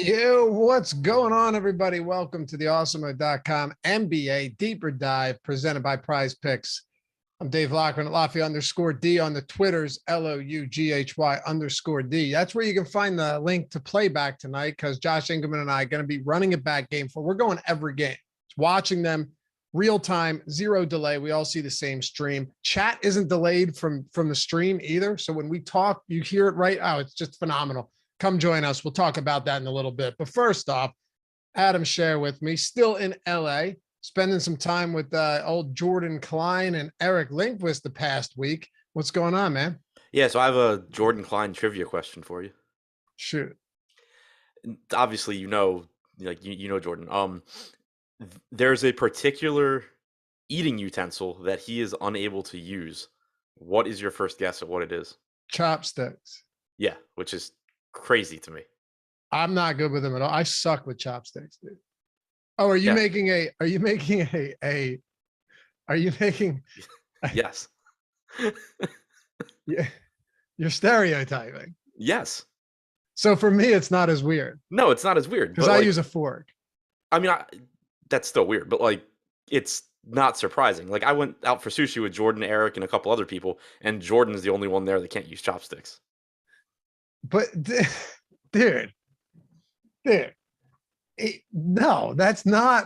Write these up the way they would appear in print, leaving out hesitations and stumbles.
Yo, what's going on, everybody? Welcome to the Awesemo.com NBA Deeper Dive presented by Prize Picks. I'm Dave Loughran at Lafayette_D on the Twitters, LOUGHY_D. That's where you can find the link to playback tonight because Josh Ingerman and I are going to be running it back game for. We're going every game. It's watching them real time, zero delay. We all see the same stream. Chat isn't delayed from the stream either. So when we talk, you hear it right. Oh, it's just phenomenal. Come join us. We'll talk about that in a little bit. But first off, Adam Scherer with me, still in LA, spending some time with old Jordan Klein and Eric Lindquist the past week. What's going on, man? Yeah, so I have a Jordan Klein trivia question for you. Shoot. Obviously, you know Jordan. There's a particular eating utensil that he is unable to use. What is your first guess at what it is? Chopsticks. Yeah, which is crazy to me. I'm not good with them at all. I suck with chopsticks, dude. Oh, are you making Yes. Yeah, you're stereotyping. Yes. So for me, it's not as weird. No, it's not as weird. Because I use a fork. I mean, that's still weird, but it's not surprising. I went out for sushi with Jordan, Eric, and a couple other people, and Jordan's the only one there that can't use chopsticks. But dude, no, that's not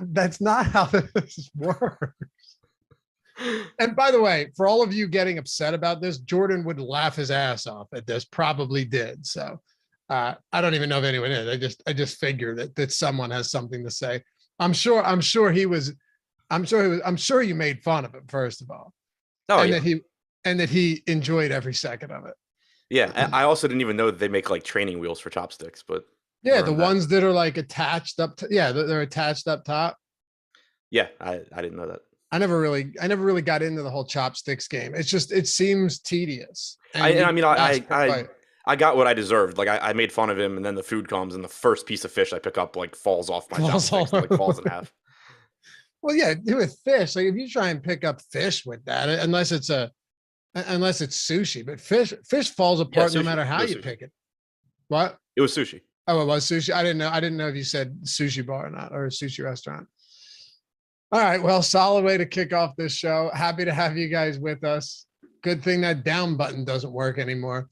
how this works. And by the way, for all of you getting upset about this, Jordan would laugh his ass off at this, probably did. So I don't even know if anyone is. I just figure that someone has something to say. I'm sure you made fun of him, first of all. Oh, and yeah. that he enjoyed every second of it. Yeah, I also didn't even know that they make training wheels for chopsticks, but yeah, the ones that are attached up to, they're attached up top. Yeah, I didn't know that. I never really got into the whole chopsticks game. It's just, it seems tedious. I got what I deserved. I made fun of him, and then the food comes, and the first piece of fish I pick up falls off my chopsticks, falls in half. Well, yeah, with fish, if you try and pick up fish with that, unless it's sushi, but fish falls apart no matter how you pick it. What? It was sushi. Oh, it was sushi. I didn't know if you said sushi bar or not, or a sushi restaurant. All right. Well, solid way to kick off this show. Happy to have you guys with us. Good thing that down button doesn't work anymore.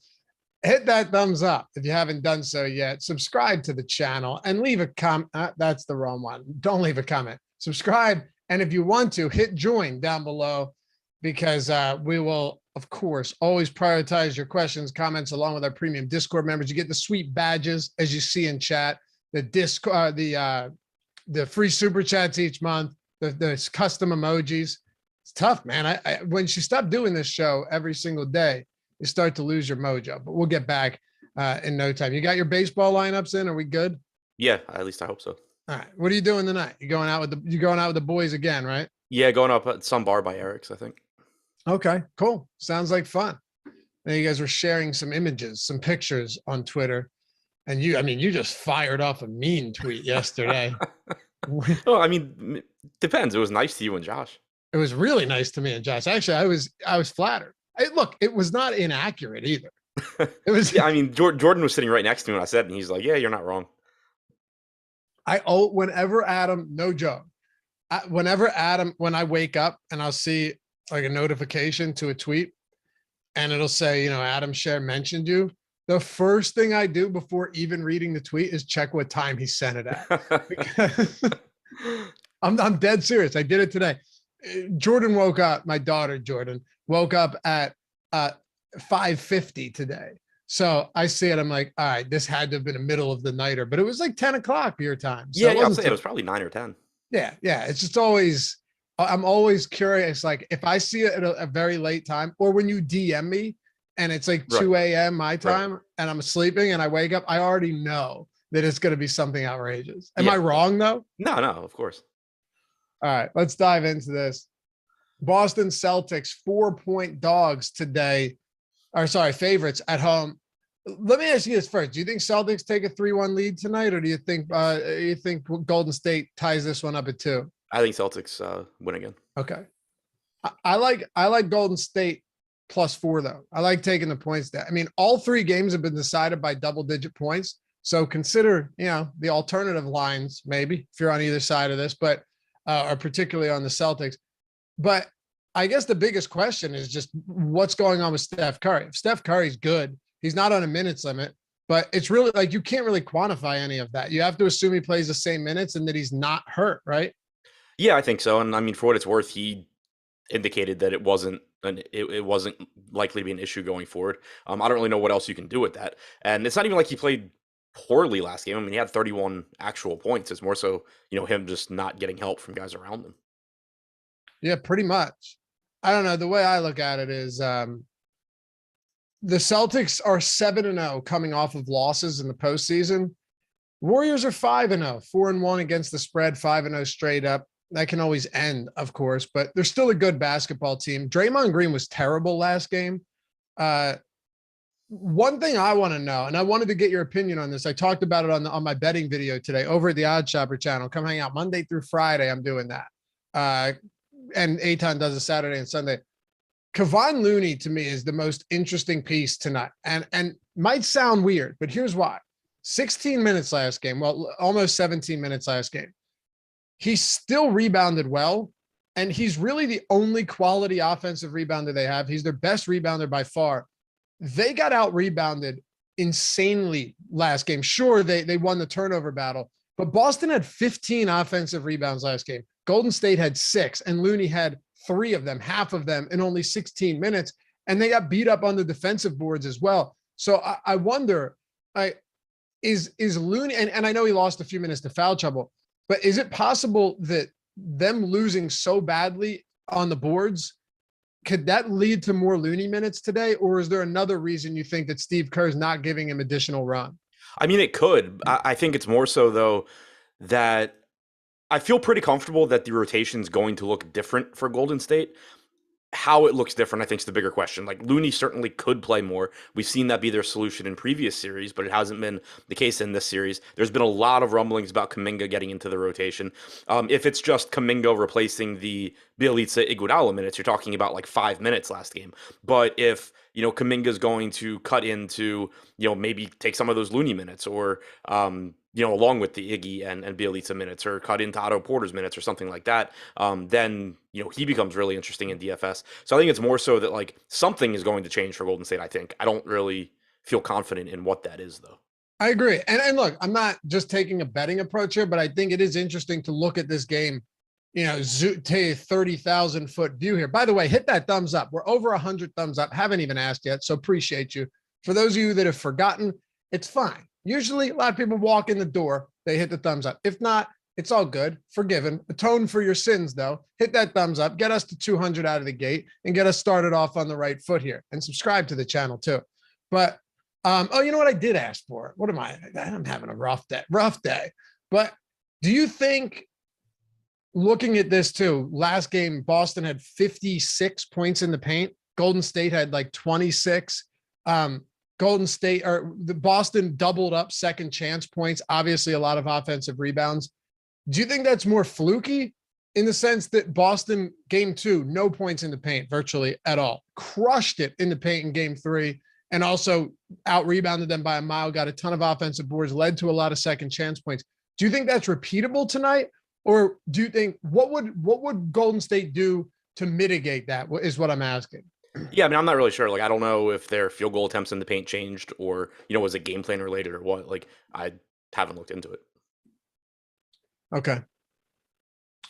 Hit that thumbs up if you haven't done so yet. Subscribe to the channel and leave a comment. That's the wrong one. Don't leave a comment. Subscribe. And if you want to, hit join down below, because we will, of course, always prioritize your questions, comments, along with our premium Discord members. You get the sweet badges, as you see in chat, the Discord, the free super chats each month, the custom emojis. It's tough, man. Once you stop doing this show every single day, you start to lose your mojo. But we'll get back in no time. You got your baseball lineups in? Are we good? Yeah, at least I hope so. All right. What are you doing tonight? You're going out with the boys again, right? Yeah, going up at some bar by Eric's, I think. Okay, cool. Sounds like fun. And you guys were sharing some images, some pictures on Twitter. And you just fired off a mean tweet yesterday. Oh, depends. It was nice to you and Josh. It was really nice to me and Josh. Actually, I was flattered. Look, it was not inaccurate either. It was. Yeah, Jordan was sitting right next to me when I said it, and he's like, "Yeah, you're not wrong." Whenever Adam, no joke. When I wake up and I'll see a notification to a tweet, and it'll say, Adam Scherer mentioned you. The first thing I do before even reading the tweet is check what time he sent it at. Because I'm dead serious. I did it today. Jordan woke up. My daughter Jordan woke up at 5:50 today. So I see it. I'm like, all right, this had to have been the middle of the nighter, but it was 10 o'clock your time. So yeah, I'll say it was probably 9 or 10. Yeah. It's just always, I'm always curious. If I see it at a very late time, or when you DM me and it's 2 a.m. my time, and I'm sleeping and I wake up, I already know that it's going to be something outrageous. Am I wrong though? No, of course. All right, let's dive into this. Boston Celtics 4-point dogs today, favorites at home. Let me ask you this first. Do you think Celtics take a 3-1 lead tonight, or do you think Golden State ties this one up at 2? I think Celtics win again. Okay. I like Golden State +4 though. I like taking the points down. All 3 games have been decided by double-digit points. So consider, the alternative lines, maybe if you're on either side of this, but or particularly on the Celtics. But I guess the biggest question is just what's going on with Steph Curry. If Steph Curry's good, he's not on a minutes limit, but it's really like you can't really quantify any of that. You have to assume he plays the same minutes and that he's not hurt, right? Yeah, I think so. And I mean, for what it's worth, he indicated that it wasn't likely to be an issue going forward. I don't really know what else you can do with that. And it's not even like he played poorly last game. I mean, he had 31 actual points. It's more so, him just not getting help from guys around him. Yeah, pretty much. I don't know. The way I look at it is the Celtics are 7-0 coming off of losses in the postseason. Warriors are 5-0, 4-1 against the spread, 5-0 straight up. That can always end, of course, but they're still a good basketball team. Draymond Green was terrible last game. One thing I want to know, and I wanted to get your opinion on this. I talked about it on my betting video today over at the Odd Shopper channel. Come hang out Monday through Friday. I'm doing that. And Eitan does it Saturday and Sunday. Kevon Looney to me is the most interesting piece tonight, and might sound weird, but here's why. 16 minutes last game. Well, almost 17 minutes last game. He still rebounded well, and he's really the only quality offensive rebounder they have. He's their best rebounder by far. They got out rebounded insanely last game. Sure, they won the turnover battle, but Boston had 15 offensive rebounds last game. Golden State had 6, and Looney had 3 of them, half of them in only 16 minutes, and they got beat up on the defensive boards as well. So I wonder, is Looney, and I know he lost a few minutes to foul trouble, but is it possible that them losing so badly on the boards, could that lead to more Looney minutes today? Or is there another reason you think that Steve Kerr's not giving him additional run? I mean, it could. I think it's more so, though, that I feel pretty comfortable that the rotation is going to look different for Golden State. How it looks different, I think, is the bigger question. Like, Looney certainly could play more. We've seen that be their solution in previous series, but it hasn't been the case in this series. There's been a lot of rumblings about Kuminga getting into the rotation. If it's just Kuminga replacing the Bjelica Iguodala minutes, you're talking about like 5 minutes last game. But if Kuminga's going to cut into, maybe take some of those Looney minutes, or along with the Iggy and Bjelica minutes, or cut into Otto Porter's minutes or something like that, then he becomes really interesting in DFS. So I think it's more so that like something is going to change for Golden State. I think I don't really feel confident in what that is, though. I agree. And look, I'm not just taking a betting approach here, but I think it is interesting to look at this game, take a 30,000 foot view here. By the way, hit that thumbs up. We're over 100 thumbs up. Haven't even asked yet, so appreciate you. For those of you that have forgotten, it's fine. Usually a lot of people walk in the door, they hit the thumbs up. If not, it's all good. Forgiven. Atone for your sins, though. Hit that thumbs up. Get us to 200 out of the gate and get us started off on the right foot here. And subscribe to the channel, too. But, you know what I did ask for? What am I? I'm having a rough day. But do you think, looking at this, too, last game, Boston had 56 points in the paint. Golden State had like 26. Golden State, or the Boston doubled up second chance points. Obviously, a lot of offensive rebounds. Do you think that's more fluky in the sense that Boston game 2, no points in the paint virtually at all, crushed it in the paint in game 3, and also out rebounded them by a mile, got a ton of offensive boards, led to a lot of second chance points. Do you think that's repeatable tonight? Or do you think, what would Golden State do to mitigate that, is what I'm asking. Yeah, I mean, I'm not really sure. Like, I don't know if their field goal attempts in the paint changed, or, was it game plan related or what? Like, I haven't looked into it. Okay.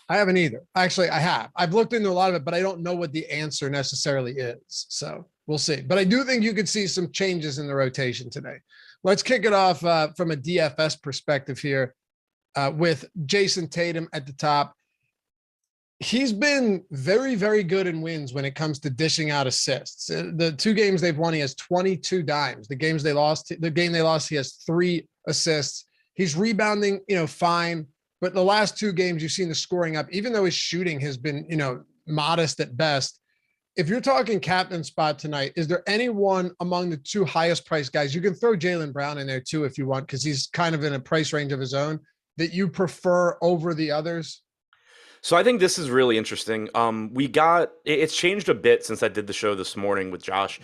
I haven't either. Actually, I have. I've looked into a lot of it, but I don't know what the answer necessarily is. So we'll see. But I do think you could see some changes in the rotation today. Let's kick it off from a DFS perspective here with Jason Tatum at the top. He's been very, very good in wins when it comes to dishing out assists. The 2 games they've won, he has 22 dimes. The game they lost, he has 3 assists. He's rebounding, fine. But the last 2 games, you've seen the scoring up, even though his shooting has been, modest at best. If you're talking captain spot tonight, is there anyone among the 2 highest priced guys? You can throw Jaylen Brown in there too, if you want, because he's kind of in a price range of his own, that you prefer over the others? So I think this is really interesting. It's changed a bit since I did the show this morning with Josh.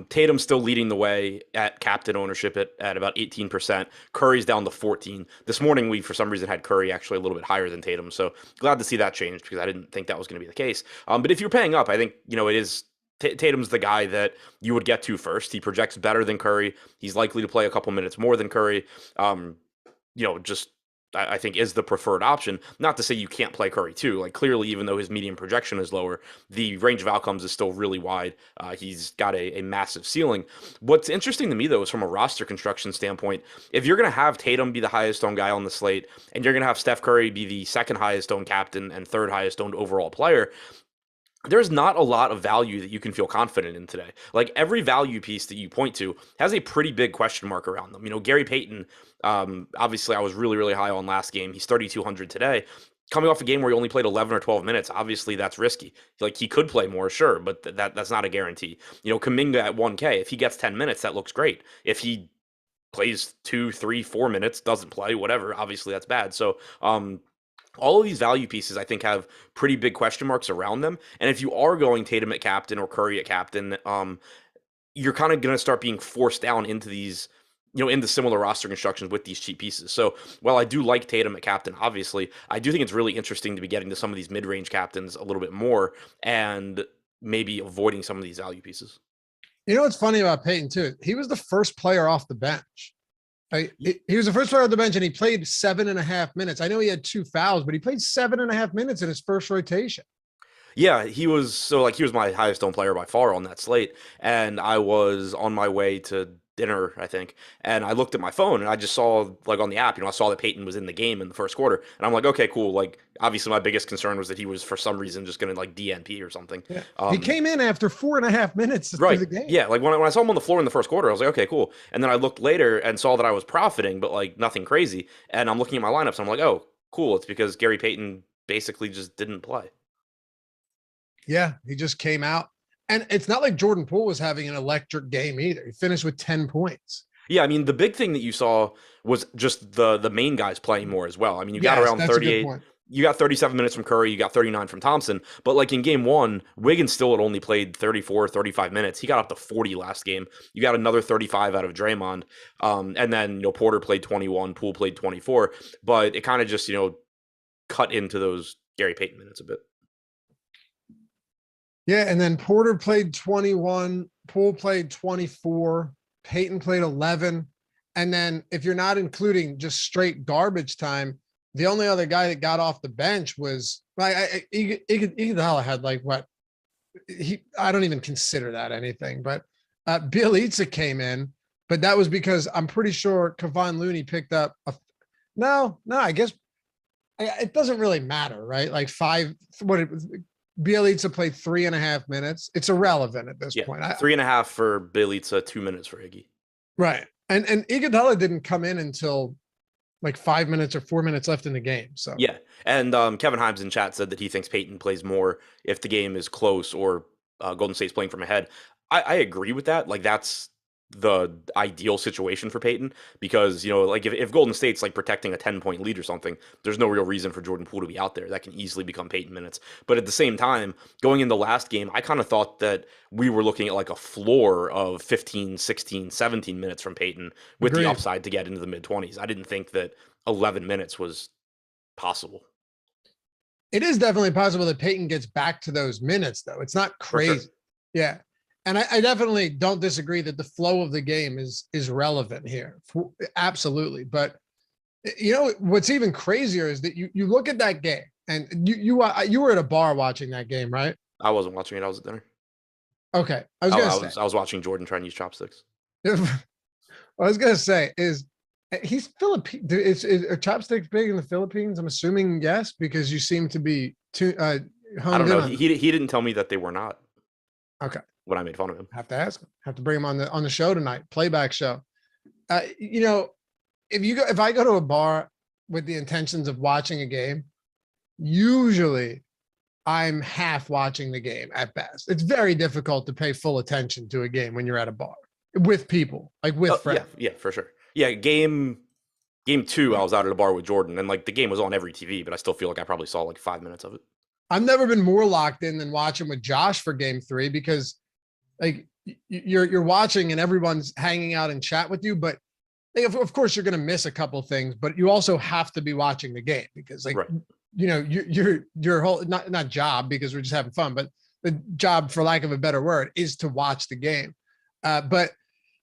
Tatum's still leading the way at captain ownership at about 18%. Curry's down to 14. This morning we for some reason had Curry actually a little bit higher than Tatum. So glad to see that change because I didn't think that was going to be the case. But if you're paying up, I think it is. Tatum's the guy that you would get to first. He projects better than Curry. He's likely to play a couple minutes more than Curry. Just I think is the preferred option. Not to say you can't play Curry too. Like clearly, even though his median projection is lower, the range of outcomes is still really wide. He's got a massive ceiling. What's interesting to me though is from a roster construction standpoint, if you're going to have Tatum be the highest owned guy on the slate, and you're going to have Steph Curry be the second highest owned captain and third highest owned overall player, there's not a lot of value that you can feel confident in today. Like every value piece that you point to has a pretty big question mark around them. Gary Payton, obviously I was really, really high on last game. He's 3,200 today. Coming off a game where he only played 11 or 12 minutes, obviously that's risky. Like he could play more, sure, but that's not a guarantee. Kuminga at 1K, if he gets 10 minutes, that looks great. If he plays 2, 3, 4 minutes, doesn't play, whatever, obviously that's bad. So, all of these value pieces, I think, have pretty big question marks around them. And if you are going Tatum at captain or Curry at captain, you're kind of going to start being forced down into these, into similar roster constructions with these cheap pieces. So while I do like Tatum at captain, obviously, I do think it's really interesting to be getting to some of these mid-range captains a little bit more and maybe avoiding some of these value pieces. What's funny about Payton, too? He was the first player off the bench. He was the first player on the bench and he played 7.5 minutes. I know he had 2 fouls, but he played 7.5 minutes in his first rotation. Yeah, he was my highest owned player by far on that slate. And I was on my way to dinner, I think. And I looked at my phone and I just saw like on the app, I saw that Payton was in the game in the first quarter. And I'm like, okay, cool. Like obviously my biggest concern was that he was for some reason just going to like DNP or something. Yeah. He came in after 4.5 minutes right. through the game. Yeah. Like when I saw him on the floor in the first quarter, I was like, okay, cool. And then I looked later and saw that I was profiting, but like nothing crazy. And I'm looking at my lineups. And I'm like, oh, cool. It's because Gary Payton basically just didn't play. Yeah. He just came out. And it's not like Jordan Poole was having an electric game either. He finished with 10 points. Yeah, I mean, the big thing that you saw was just the main guys playing more as well. I mean, you got around 38. You got 37 minutes from Curry. You got 39 from Thompson. But like in game one, Wiggins still had only played 34, 35 minutes. He got up to 40 last game. You got another 35 out of Draymond. And then, Porter played 21, Poole played 24. But it kind of just, cut into those Gary Payton minutes a bit. Yeah, and then Porter played 21, Poole played 24, Payton played 11. And then if you're not including just straight garbage time, the only other guy that got off the bench was Iguodala had like what I don't even consider that anything, but Bielitsa came in, but that was because I'm pretty sure Kevon Looney picked up no, I guess it doesn't really matter, right? Like Bielitsa played 3.5 minutes. It's irrelevant at this point. 3.5 for Bielitsa, 2 minutes for Iggy. Right. And Iguodala didn't come in until like 5 minutes or 4 minutes left in the game. So yeah. And Kevin Himes in chat said that he thinks Payton plays more if the game is close or Golden State's playing from ahead. I agree with that. Like that's the ideal situation for Payton because, like if Golden State's like protecting a 10-point lead or something, there's no real reason for Jordan Poole to be out there. That can easily become Payton minutes. But at the same time, going in the last game, I kind of thought that we were looking at like a floor of 15, 16, 17 minutes from Payton with the upside to get into the mid-20s. I didn't think that 11 minutes was possible. It is definitely possible that Payton gets back to those minutes, though. It's not crazy. Sure. Yeah. And I definitely don't disagree that the flow of the game is relevant here. Absolutely. But, what's even crazier is that you look at that game and you were at a bar watching that game, right? I wasn't watching it. I was at dinner. Okay. I was watching Jordan try and use chopsticks. What I was going to say is he's Philippine. Are chopsticks big in the Philippines? I'm assuming yes, because you seem to be too I don't know. He didn't tell me that they were not. Okay. When I made fun of him. Have to ask him. Have to bring him on the show tonight, playback show. If I go to a bar with the intentions of watching a game, usually I'm half watching the game at best. It's very difficult to pay full attention to a game when you're at a bar with people, like with friends. Yeah, for sure. Yeah, game Game 2, I was out at a bar with Jordan, and like the game was on every TV, but I still feel like I probably saw like 5 minutes of it. I've never been more locked in than watching with Josh for game 3 because like you're watching and everyone's hanging out and chat with you, but of course you're going to miss a couple things, but you also have to be watching the game because like, Right. your whole, not job because we're just having fun, but the job for lack of a better word is to watch the game. But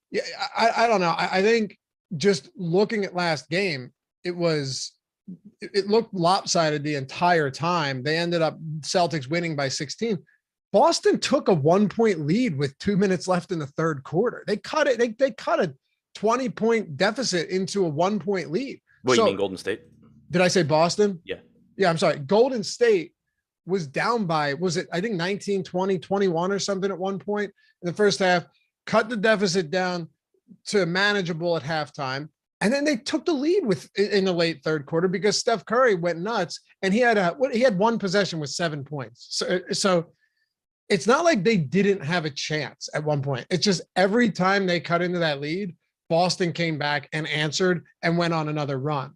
yeah, I don't know. I think just looking at last game, it looked lopsided the entire time. They ended up Celtics winning by 16. Boston took a 1-point lead with 2 minutes left in the third quarter. They cut it. They cut a 20-point deficit into a 1-point lead. What, you mean Golden State? Did I say Boston? Yeah. Yeah, I'm sorry. Golden State was down by, was it, I think 19, 20, 21 or something at one point in the first half, cut the deficit down to manageable at halftime. And then they took the lead in the late third quarter because Steph Curry went nuts and he had one possession with 7 points. So it's not like they didn't have a chance at one point. It's just every time they cut into that lead, Boston came back and answered and went on another run.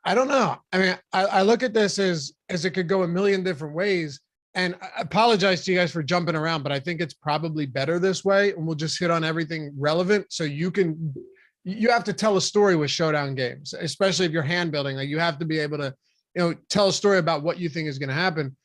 I don't know. I mean, I look at this as it could go a million different ways. And I apologize to you guys for jumping around, but I think it's probably better this way. And we'll just hit on everything relevant. So you have to tell a story with showdown games, especially if you're hand building. Like you have to be able to, tell a story about what you think is going to happen.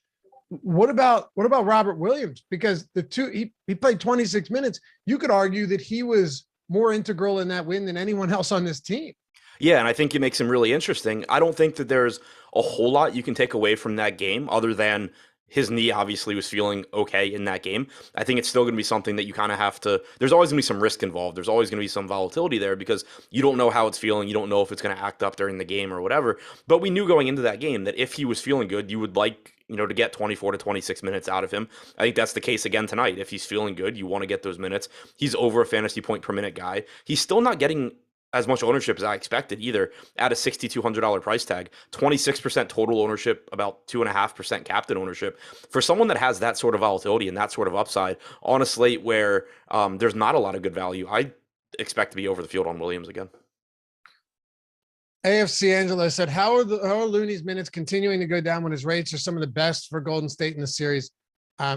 What about Robert Williams? Because he played 26 minutes. You could argue that he was more integral in that win than anyone else on this team. Yeah, and I think it makes him really interesting. I don't think that there's a whole lot you can take away from that game other than his knee obviously was feeling okay in that game. I think it's still going to be something that you kind of have to, there's always going to be some risk involved. There's always going to be some volatility there because you don't know how it's feeling. You don't know if it's going to act up during the game or whatever. But we knew going into that game that if he was feeling good, you would like, to get 24 to 26 minutes out of him. I think that's the case again tonight. If he's feeling good, you want to get those minutes. He's over a fantasy point per minute guy. He's still not getting as much ownership as I expected either at a $6,200 price tag, 26% total ownership, about 2.5% captain ownership. For someone that has that sort of volatility and that sort of upside on a slate where there's not a lot of good value, I expect to be over the field on Williams again. AFC Angelo said, how are Looney's minutes continuing to go down when his rates are some of the best for Golden State in the series?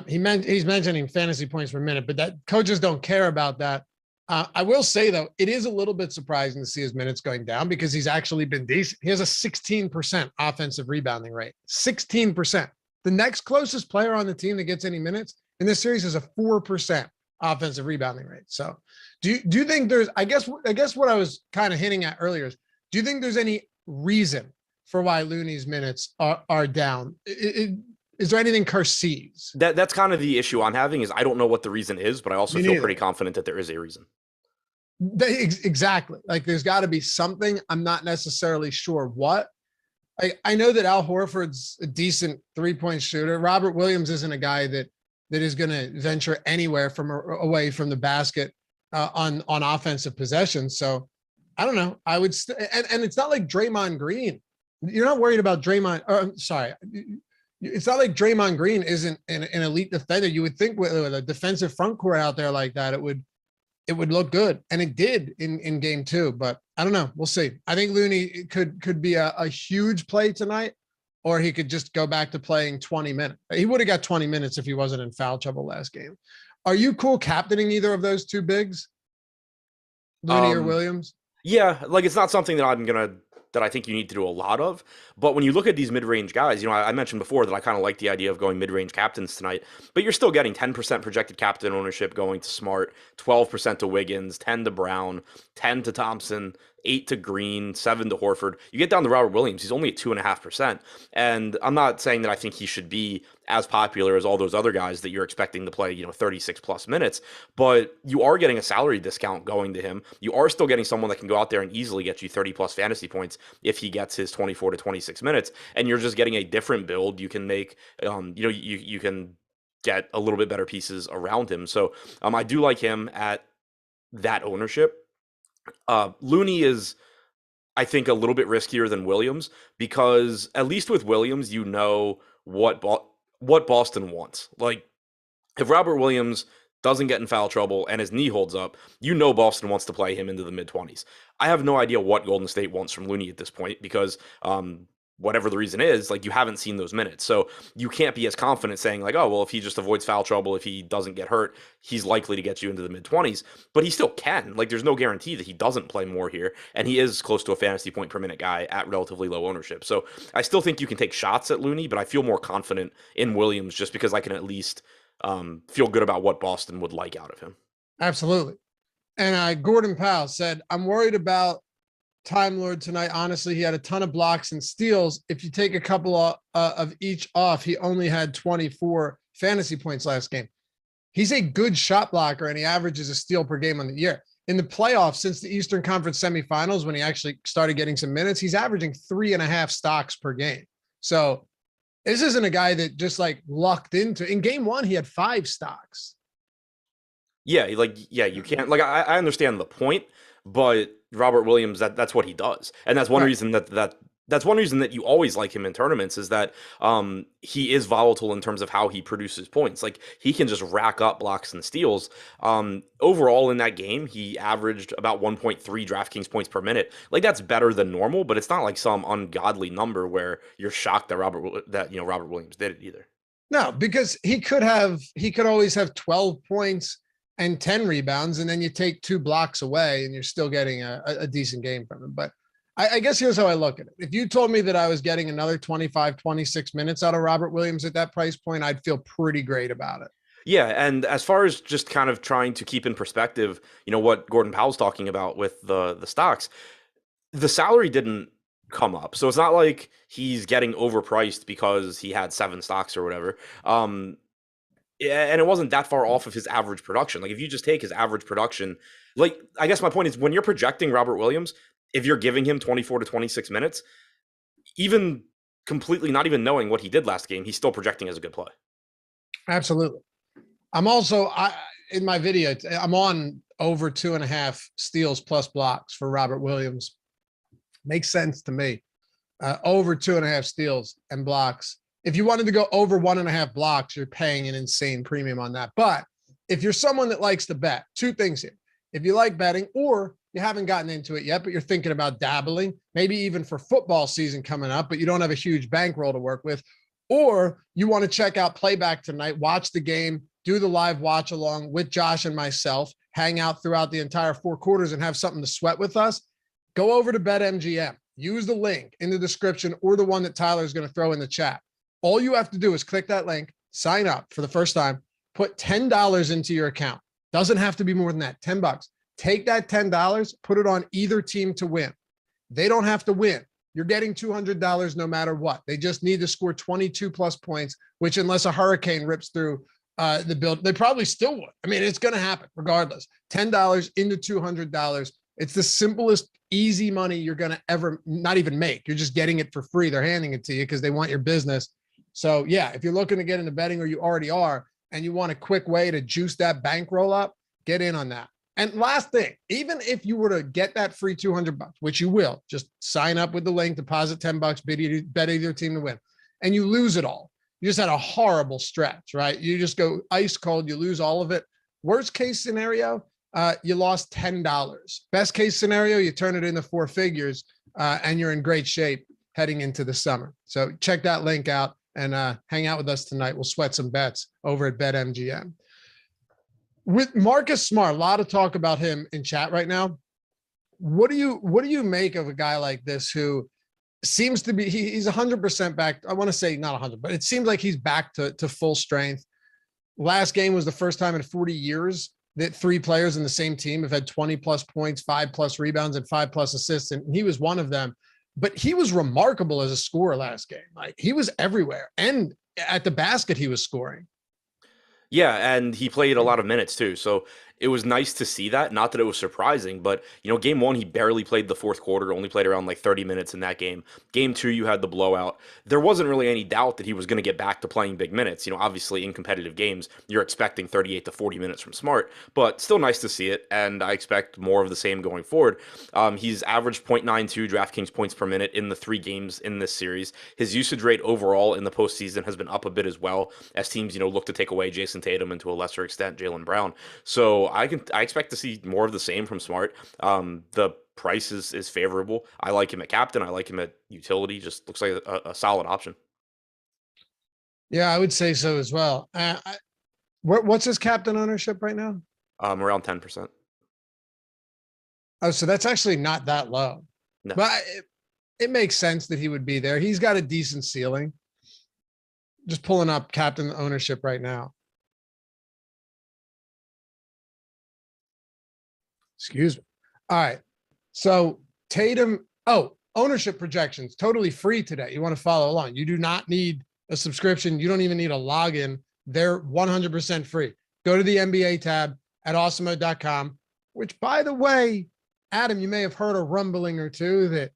He's mentioning fantasy points per minute, but that coaches don't care about that. I will say, though, it is a little bit surprising to see his minutes going down because he's actually been decent. He has a 16% offensive rebounding rate, 16%. The next closest player on the team that gets any minutes in this series is a 4% offensive rebounding rate. So do you think there's, I guess what I was kind of hinting at earlier is, do you think there's any reason for why Looney's minutes are down? Is there anything Kerr sees? That's kind of the issue I'm having is I don't know what the reason is, but I also feel pretty confident that there is a reason. Exactly. Like there's got to be something. I'm not necessarily sure what. I know that Al Horford's a decent 3-point shooter. Robert Williams isn't a guy that is going to venture anywhere away from the basket on offensive possessions. So I don't know. I would, and it's not like Draymond Green. You're not worried about Draymond. I'm sorry. It's not like Draymond Green isn't an elite defender. You would think with a defensive front court out there like that, it would look good. And it did in game 2, but I don't know. We'll see. I think Looney could be a huge play tonight, or he could just go back to playing 20 minutes. He would have got 20 minutes if he wasn't in foul trouble last game. Are you cool captaining either of those two bigs? Looney or Williams? Yeah, like it's not something that I think you need to do a lot of. But when you look at these mid-range guys, I mentioned before that I kind of like the idea of going mid-range captains tonight, but you're still getting 10% projected captain ownership going to Smart, 12% to Wiggins, 10 to Brown, 10 to Thompson, 8 to Green, 7 to Horford. You get down to Robert Williams, he's only at 2.5%. And I'm not saying that I think he should be as popular as all those other guys that you're expecting to play, 36 plus minutes, but you are getting a salary discount going to him. You are still getting someone that can go out there and easily get you 30 plus fantasy points if he gets his 24 to 26 minutes, and you're just getting a different build. You can make, you can get a little bit better pieces around him. So I do like him at that ownership. Looney is, I think, a little bit riskier than Williams because at least with Williams, what Boston wants. Like if Robert Williams doesn't get in foul trouble, and his knee holds up, you know Boston wants to play him into the mid-20s. I have no idea what Golden State wants from Looney at this point because whatever the reason is, like, you haven't seen those minutes. So you can't be as confident saying like, oh, well, if he just avoids foul trouble, if he doesn't get hurt, he's likely to get you into the mid-20s. But he still can. Like, there's no guarantee that he doesn't play more here. And he is close to a fantasy point per minute guy at relatively low ownership. So I still think you can take shots at Looney, but I feel more confident in Williams just because I can at least feel good about what Boston would like out of him. Absolutely. And Gordon Powell said, I'm worried about Time Lord tonight. Honestly, he had a ton of blocks and steals. If you take a couple of each off, he only had 24 fantasy points last game. He's a good shot blocker, and he averages a steal per game on the year. In the playoffs, since the Eastern Conference semifinals, when he actually started getting some minutes, he's averaging 3.5 stocks per game. So this isn't a guy that just like lucked into. In game one, he had 5 stocks. Yeah, you can't, like, I understand the point, but Robert Williams, that's what he does. And that's one reason that's one reason that you always like him in tournaments is that he is volatile in terms of how he produces points. Like, he can just rack up blocks and steals. Overall in that game, he averaged about 1.3 DraftKings points per minute. Like, that's better than normal, but it's not like some ungodly number where you're shocked that Robert Williams did it either. No, because he could always have 12 points and 10 rebounds, and then you take 2 blocks away and you're still getting a decent game from him. But I guess here's how I look at it. If you told me that I was getting another 25, 26 minutes out of Robert Williams at that price point, I'd feel pretty great about it. Yeah, and as far as just kind of trying to keep in perspective, what Gordon Powell's talking about with the stocks, the salary didn't come up. So it's not like he's getting overpriced because he had 7 stocks or whatever. Yeah, and it wasn't that far off of his average production. Like, if you just take his average production, like, I guess my point is when you're projecting Robert Williams, if you're giving him 24 to 26 minutes, even completely not even knowing what he did last game, he's still projecting as a good play. Absolutely. I'm also, in my video, I'm on over 2.5 steals plus blocks for Robert Williams. Makes sense to me. Over 2.5 steals and blocks. If you wanted to go over 1.5 blocks, you're paying an insane premium on that. But if you're someone that likes to bet, 2 things here. If you like betting, or you haven't gotten into it yet, but you're thinking about dabbling, maybe even for football season coming up, but you don't have a huge bankroll to work with, or you want to check out Playback tonight, watch the game, do the live watch along with Josh and myself, hang out throughout the entire 4 quarters and have something to sweat with us, go over to BetMGM. Use the link in the description or the one that Tyler is going to throw in the chat. All you have to do is click that link, sign up for the first time, put $10 into your account. Doesn't have to be more than that, $10. Take that $10, put it on either team to win. They don't have to win. You're getting $200 no matter what. They just need to score 22 plus points, which unless a hurricane rips through the build, they probably still would. I mean, it's going to happen regardless. $10 into $200. It's the simplest, easy money you're going to ever not even make. You're just getting it for free. They're handing it to you because they want your business. So yeah, if you're looking to get into betting or you already are, and you want a quick way to juice that bankroll up, get in on that. And last thing, even if you were to get that free $200, which you will, just sign up with the link, deposit $10, bet either team to win, and you lose it all. You just had a horrible stretch, right? You just go ice cold, you lose all of it. Worst case scenario, you lost $10. Best case scenario, you turn it into 4 figures, and you're in great shape heading into the summer. So check that link out and hang out with us tonight. We'll sweat some bets over at BetMGM. With Marcus Smart, a lot of talk about him in chat right now. What do you make of a guy like this who seems to be, he's 100% back. I want to say not 100, but it seems like he's back to full strength. Last game was the first time in 40 years that 3 players in the same team have had 20 plus points, 5 plus rebounds, and 5 plus assists. And he was one of them. But he was remarkable as a scorer last game. Like, he was everywhere. And at the basket, he was scoring. Yeah, and he played a lot of minutes too. So it was nice to see that. Not that it was surprising, but game 1, he barely played the 4th quarter, only played around like 30 minutes in that game. Game 2, you had the blowout. There wasn't really any doubt that he was going to get back to playing big minutes. Obviously in competitive games, you're expecting 38 to 40 minutes from Smart, but still nice to see it. And I expect more of the same going forward. He's averaged 0.92 DraftKings points per minute in the 3 games in this series. His usage rate overall in the postseason has been up a bit as well as teams, look to take away Jason Jason Tatum and to a lesser extent Jaylen Brown. So I expect to see more of the same from Smart. The price is favorable. I like him at captain. I like him at utility. Just looks like a solid option. Yeah, I would say so as well. What's his captain ownership right now? Around 10%. Oh, so that's actually not that low. No. But it makes sense that he would be there. He's got a decent ceiling. Just pulling up captain ownership right now. Excuse me. All right. So Tatum, ownership projections, totally free today. You want to follow along. You do not need a subscription. You don't even need a login. They're 100% free. Go to the NBA tab at awesemo.com, which, by the way, Adam, you may have heard a rumbling or two that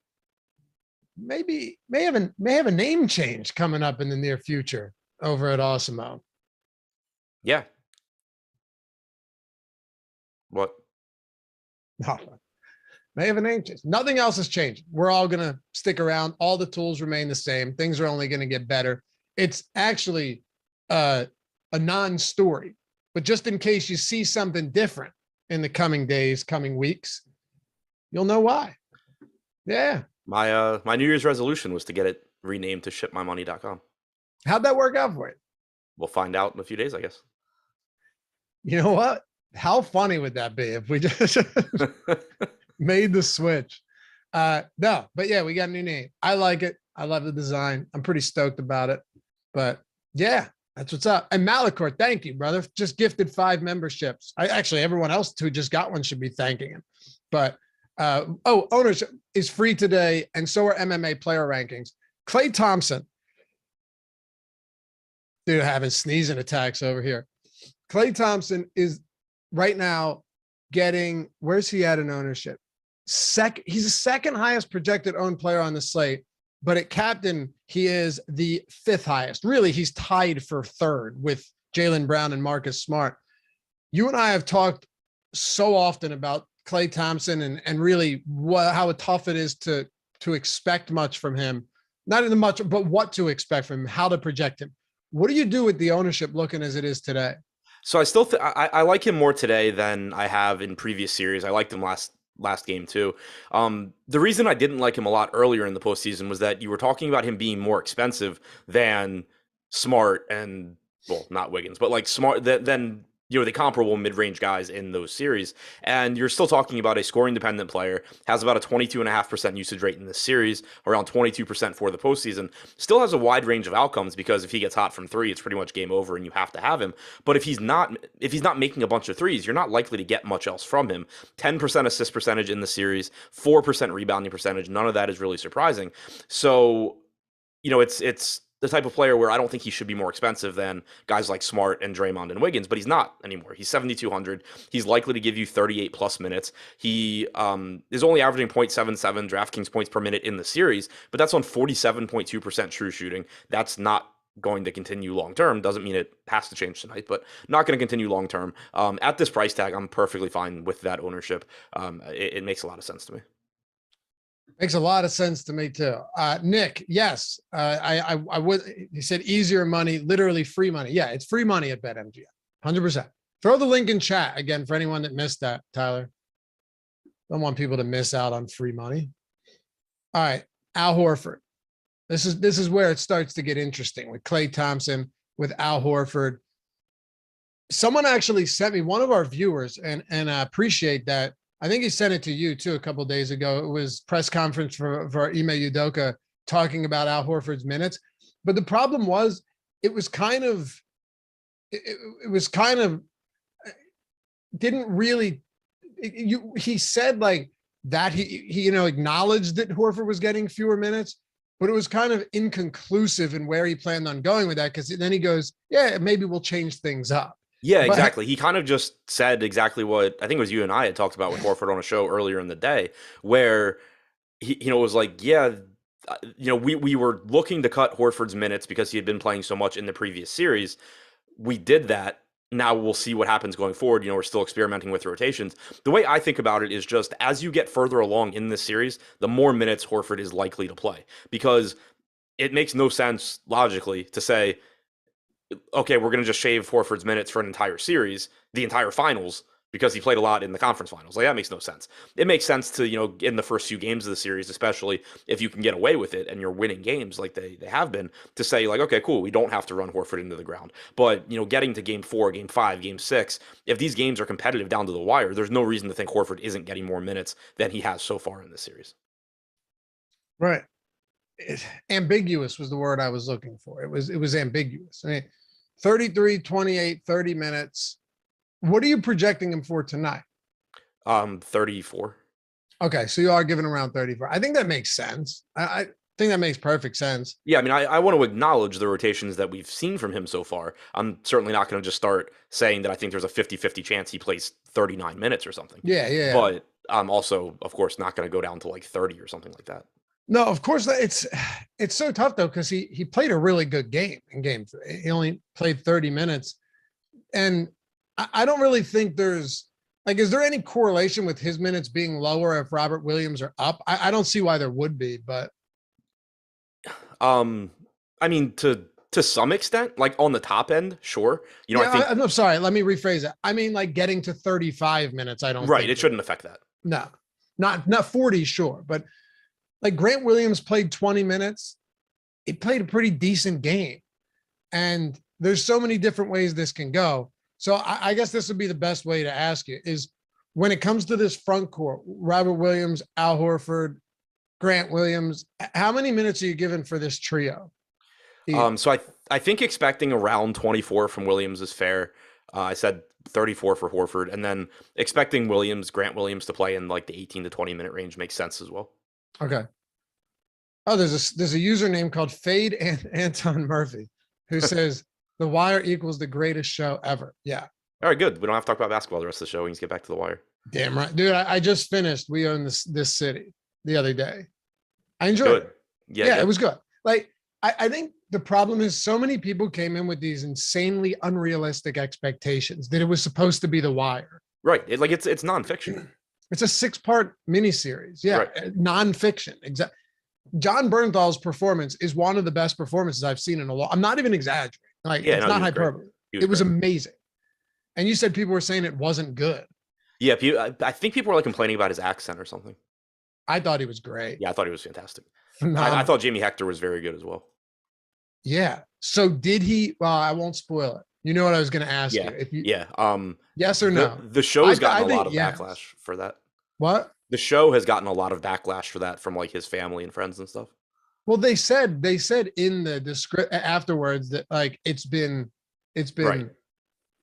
may have a name change coming up in the near future over at Awesemo. Yeah. What? No, may have a name change. Nothing else has changed. We're all going to stick around. All the tools remain the same. Things are only going to get better. It's actually a non-story, but just in case you see something different in the coming days, coming weeks, you'll know why. Yeah. My New Year's resolution was to get it renamed to shipmymoney.com. How'd that work out for you? We'll find out in a few days, I guess. You know what? How funny would that be if we just made the switch? No, but yeah, we got a new name. I like it. I love the design. I'm pretty stoked about it. But yeah, that's what's up. And Malachor, thank you, brother. Just gifted 5 memberships. Everyone else who just got one should be thanking him. But ownership is free today, and so are MMA player rankings. Klay Thompson, dude, having sneezing attacks over here. Klay Thompson is right now getting, where's he at in ownership? He's the second highest projected owned player on the slate, but at captain, he is the 5th highest. Really, he's tied for 3rd with Jaylen Brown and Marcus Smart. You and I have talked so often about Klay Thompson and really how tough it is to expect much from him. Not in much, but what to expect from him, how to project him. What do you do with the ownership looking as it is today? So I still I like him more today than I have in previous series. I liked him last game too. The reason I didn't like him a lot earlier in the postseason was that you were talking about him being more expensive than Smart and, well, not Wiggins, but like Smart than the comparable mid-range guys in those series. And you're still talking about a scoring-dependent player, has about a 22.5% usage rate in this series, around 22% for the postseason. Still has a wide range of outcomes because if he gets hot from 3, it's pretty much game over and you have to have him. But if he's not making a bunch of threes, you're not likely to get much else from him. 10% assist percentage in the series, 4% rebounding percentage. None of that is really surprising. So, it's the type of player where I don't think he should be more expensive than guys like Smart and Draymond and Wiggins, but he's not anymore. He's 7,200. He's likely to give you 38 plus minutes. He is only averaging 0.77 DraftKings points per minute in the series, but that's on 47.2% true shooting. That's not going to continue long term. Doesn't mean it has to change tonight, but not going to continue long term. At this price tag, I'm perfectly fine with that ownership. It makes a lot of sense to me. Makes a lot of sense to me too. Nick, yes, I would. He said easier money, literally free money. Yeah, it's free money at BetMGM, 100%. Throw the link in chat again for anyone that missed that, Tyler. Don't want people to miss out on free money. All right, Al Horford. This is where it starts to get interesting with Klay Thompson, with Al Horford. Someone actually sent me, one of our viewers, and I appreciate that. I think he sent it to you too a couple of days ago. It was press conference for Ime Udoka talking about Al Horford's minutes. But the problem was it didn't really, he said like that he acknowledged that Horford was getting fewer minutes, but it was kind of inconclusive in where he planned on going with that. Because then he goes, yeah, maybe we'll change things up. Yeah, exactly. He kind of just said exactly what I think it was you and I had talked about with Horford on a show earlier in the day, where he, was like, yeah, we were looking to cut Horford's minutes because he had been playing so much in the previous series. We did that. Now we'll see what happens going forward. We're still experimenting with rotations. The way I think about it is just as you get further along in this series, the more minutes Horford is likely to play, because it makes no sense logically to say, okay, we're going to just shave Horford's minutes for an entire series, the entire finals, because he played a lot in the conference finals. Like, that makes no sense. It makes sense to, in the first few games of the series, especially if you can get away with it and you're winning games like they have been, to say, like, okay, cool, we don't have to run Horford into the ground. But, getting to game 4, game 5, game 6, if these games are competitive down to the wire, there's no reason to think Horford isn't getting more minutes than he has so far in this series. Right. Ambiguous was the word I was looking for. It was ambiguous. I mean, 33, 28, 30 minutes. What are you projecting him for tonight? 34. Okay, so you are giving around 34. I think that makes sense. I think that makes perfect sense. Yeah, I mean, I want to acknowledge the rotations that we've seen from him so far. I'm certainly not going to just start saying that I think there's a 50-50 chance he plays 39 minutes or something. Yeah. But I'm also, of course, not going to go down to like 30 or something like that. No, of course it's so tough though, because he played a really good game in game 3. He only played 30 minutes. And I don't really think there's like, is there any correlation with his minutes being lower if Robert Williams are up? I don't see why there would be, but I mean, to some extent, like on the top end, sure. I think I'm sorry, let me rephrase it. I mean, like getting to 35 minutes, I don't right. It shouldn't affect that. No, not 40, sure, but like Grant Williams played 20 minutes. He played a pretty decent game. And there's so many different ways this can go. So I guess this would be the best way to ask you is when it comes to this front court, Robert Williams, Al Horford, Grant Williams, how many minutes are you given for this trio? So I think expecting around 24 from Williams is fair. I said 34 for Horford, and then expecting Grant Williams to play in like the 18 to 20 minute range makes sense as well. Okay. Oh, there's a username called Fade and Anton Murphy who says The Wire equals the greatest show ever. Yeah. All right, good. We don't have to talk about basketball the rest of the show. We can just get back to The Wire. Damn right, dude. I just finished We Own This City the other day. I enjoyed it. Yeah, it was good. Like I think the problem is so many people came in with these insanely unrealistic expectations that it was supposed to be The Wire. Right. It's nonfiction. It's a 6-part miniseries. Yeah. Right. Nonfiction. Exactly. John Bernthal's performance is one of the best performances I've seen in a while. I'm not even exaggerating. Like, it's not hyperbole. It was amazing. And you said people were saying it wasn't good. Yeah. I think people were like complaining about his accent or something. I thought he was great. Yeah, I thought he was fantastic. I thought Jamie Hector was very good as well. Yeah. So did he? Well, I won't spoil it. You know what I was going to ask you? Yes or no? The show has gotten a lot of backlash for that. What? The show has gotten a lot of backlash for that from like his family and friends and stuff. Well, they said in the description afterwards that like it's been, right.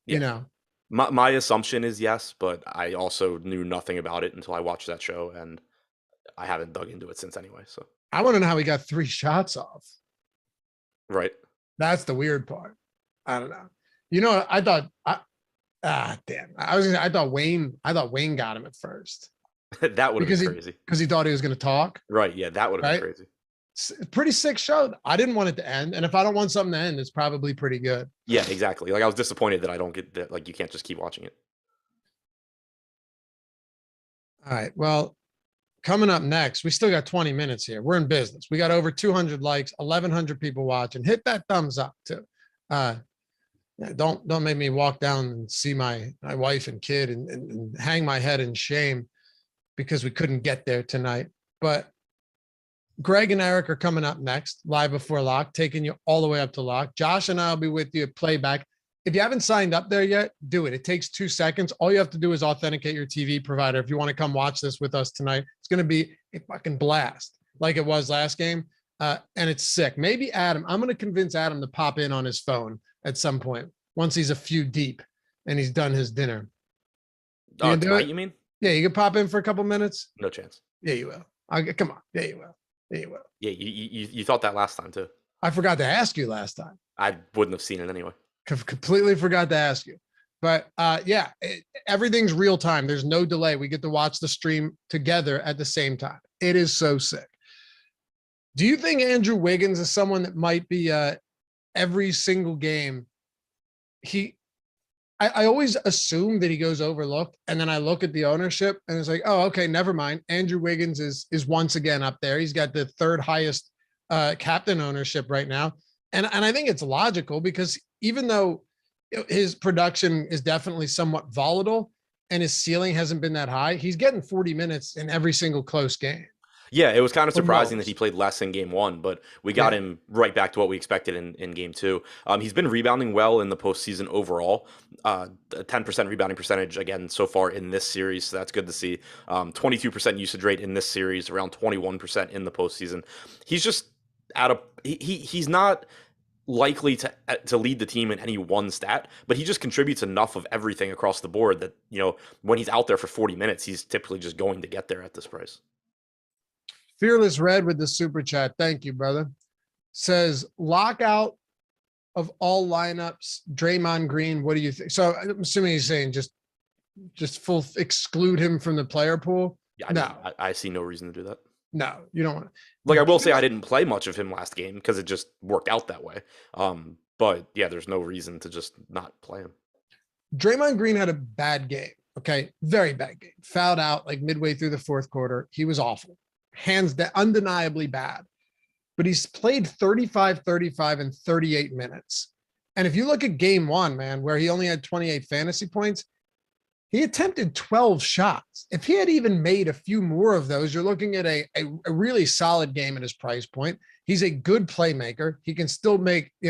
You know. My assumption is yes, but I also knew nothing about it until I watched that show, and I haven't dug into it since anyway. So I want to know how he got 3 shots off. Right. That's the weird part. I don't know. You know, I thought Wayne got him at first. That would have been crazy. Because he thought he was going to talk. Right. Yeah, that would have been crazy. Pretty sick show. I didn't want it to end. And if I don't want something to end, it's probably pretty good. Yeah, exactly. Like I was disappointed that I don't get that. Like you can't just keep watching it. All right. Well, coming up next, we still got 20 minutes here. We're in business. We got over 200 likes, 1,100 people watching. Hit that thumbs up too. Don't make me walk down and see my wife and kid and hang my head in shame because we couldn't get there tonight. But Greg and Eric are coming up next, live before lock, taking you all the way up to lock. Josh and I will be with you at playback. If you haven't signed up there yet, do it. It takes 2 seconds. All you have to do is authenticate your TV provider. If you want to come watch this with us tonight, it's going to be a fucking blast like it was last game. And it's sick. Maybe Adam, I'm going to convince Adam to pop in on his phone at some point once he's a few deep and he's done his dinner. Tonight, you mean? Yeah, you can pop in for a couple minutes. No chance. Yeah, you will. Come on. Yeah, you will. Yeah, you will. Yeah, you thought that last time too. I forgot to ask you last time. I wouldn't have seen it anyway. Completely forgot to ask you. But everything's real time. There's no delay. We get to watch the stream together at the same time. It is so sick. Do you think Andrew Wiggins is someone that might be every single game? I always assume that he goes overlooked, and then I look at the ownership and it's like, oh, okay, never mind. Andrew Wiggins is once again up there. He's got the 3rd highest captain ownership right now. And I think it's logical because even though his production is definitely somewhat volatile and his ceiling hasn't been that high, he's getting 40 minutes in every single close game. Yeah, it was kind of Or surprising that he most. played less in game one, but we got Yeah. him right back to what we expected in game two. He's been rebounding well in the postseason overall. A 10% rebounding percentage again so far in this series, so that's good to see. 22% usage rate in this series, around 21% in the postseason. He's just he's not likely to lead the team in any one stat, but he just contributes enough of everything across the board that, when he's out there for 40 minutes, he's typically just going to get there at this price. Fearless Red with the super chat. Thank you, brother. Says lockout of all lineups. Draymond Green. What do you think? So I'm assuming he's saying just full exclude him from the player pool. Yeah, No, I see no reason to do that. no, you don't want to. Like, I will say I didn't play much of him last game because it just worked out that way. But yeah, there's no reason to just not play him. Draymond Green had a bad game. Okay, very bad game. Fouled out like midway through the fourth quarter. He was awful. Hands down, undeniably bad. But he's played 35, 35, and 38 minutes. And if you look at game one, man, where he only had 28 fantasy points, he attempted 12 shots. If he had even made a few more of those, you're looking at a really solid game at his price point. He's a good playmaker. He can still make, he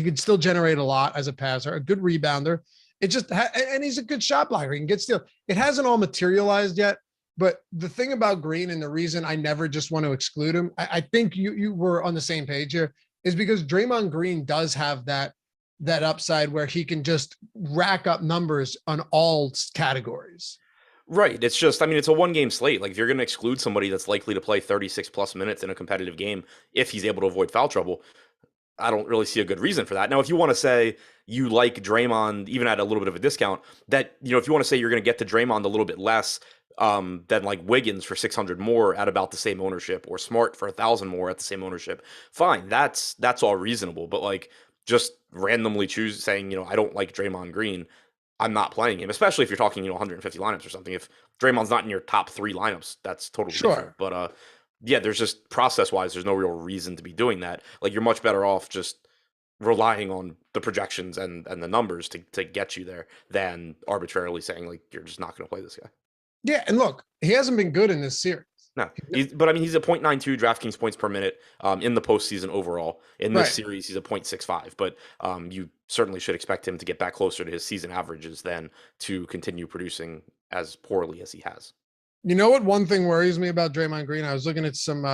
can still generate a lot as a passer, a good rebounder. It just, and he's a good shot blocker. He can get steal. It hasn't all materialized yet. But the thing about Green and the reason I never just want to exclude him, I think you were on the same page here, is because Draymond Green does have that upside where he can just rack up numbers on all categories. Right. It's just, it's a one game slate. Like, if you're going to exclude somebody that's likely to play 36 plus minutes in a competitive game, if he's able to avoid foul trouble, I don't really see a good reason for that. Now, if you want to say you like Draymond, even at a little bit of a discount, that, if you want to say you're going to get to Draymond a little bit less, than like Wiggins for 600 more at about the same ownership, or Smart for 1,000 more at the same ownership, fine. That's all reasonable. But like, just randomly saying, I don't like Draymond Green, I'm not playing him, especially if you're talking, 150 lineups or something. If Draymond's not in your top 3 lineups, that's totally different. But yeah, there's just process wise, there's no real reason to be doing that. Like, you're much better off just relying on the projections and the numbers to get you there than arbitrarily saying like, you're just not going to play this guy. Yeah, and look, he hasn't been good in this series. No, but he's a 0.92 DraftKings points per minute in the postseason overall. In this series, he's a 0.65. But you certainly should expect him to get back closer to his season averages than to continue producing as poorly as he has. You know what? One thing worries me about Draymond Green. I was looking at some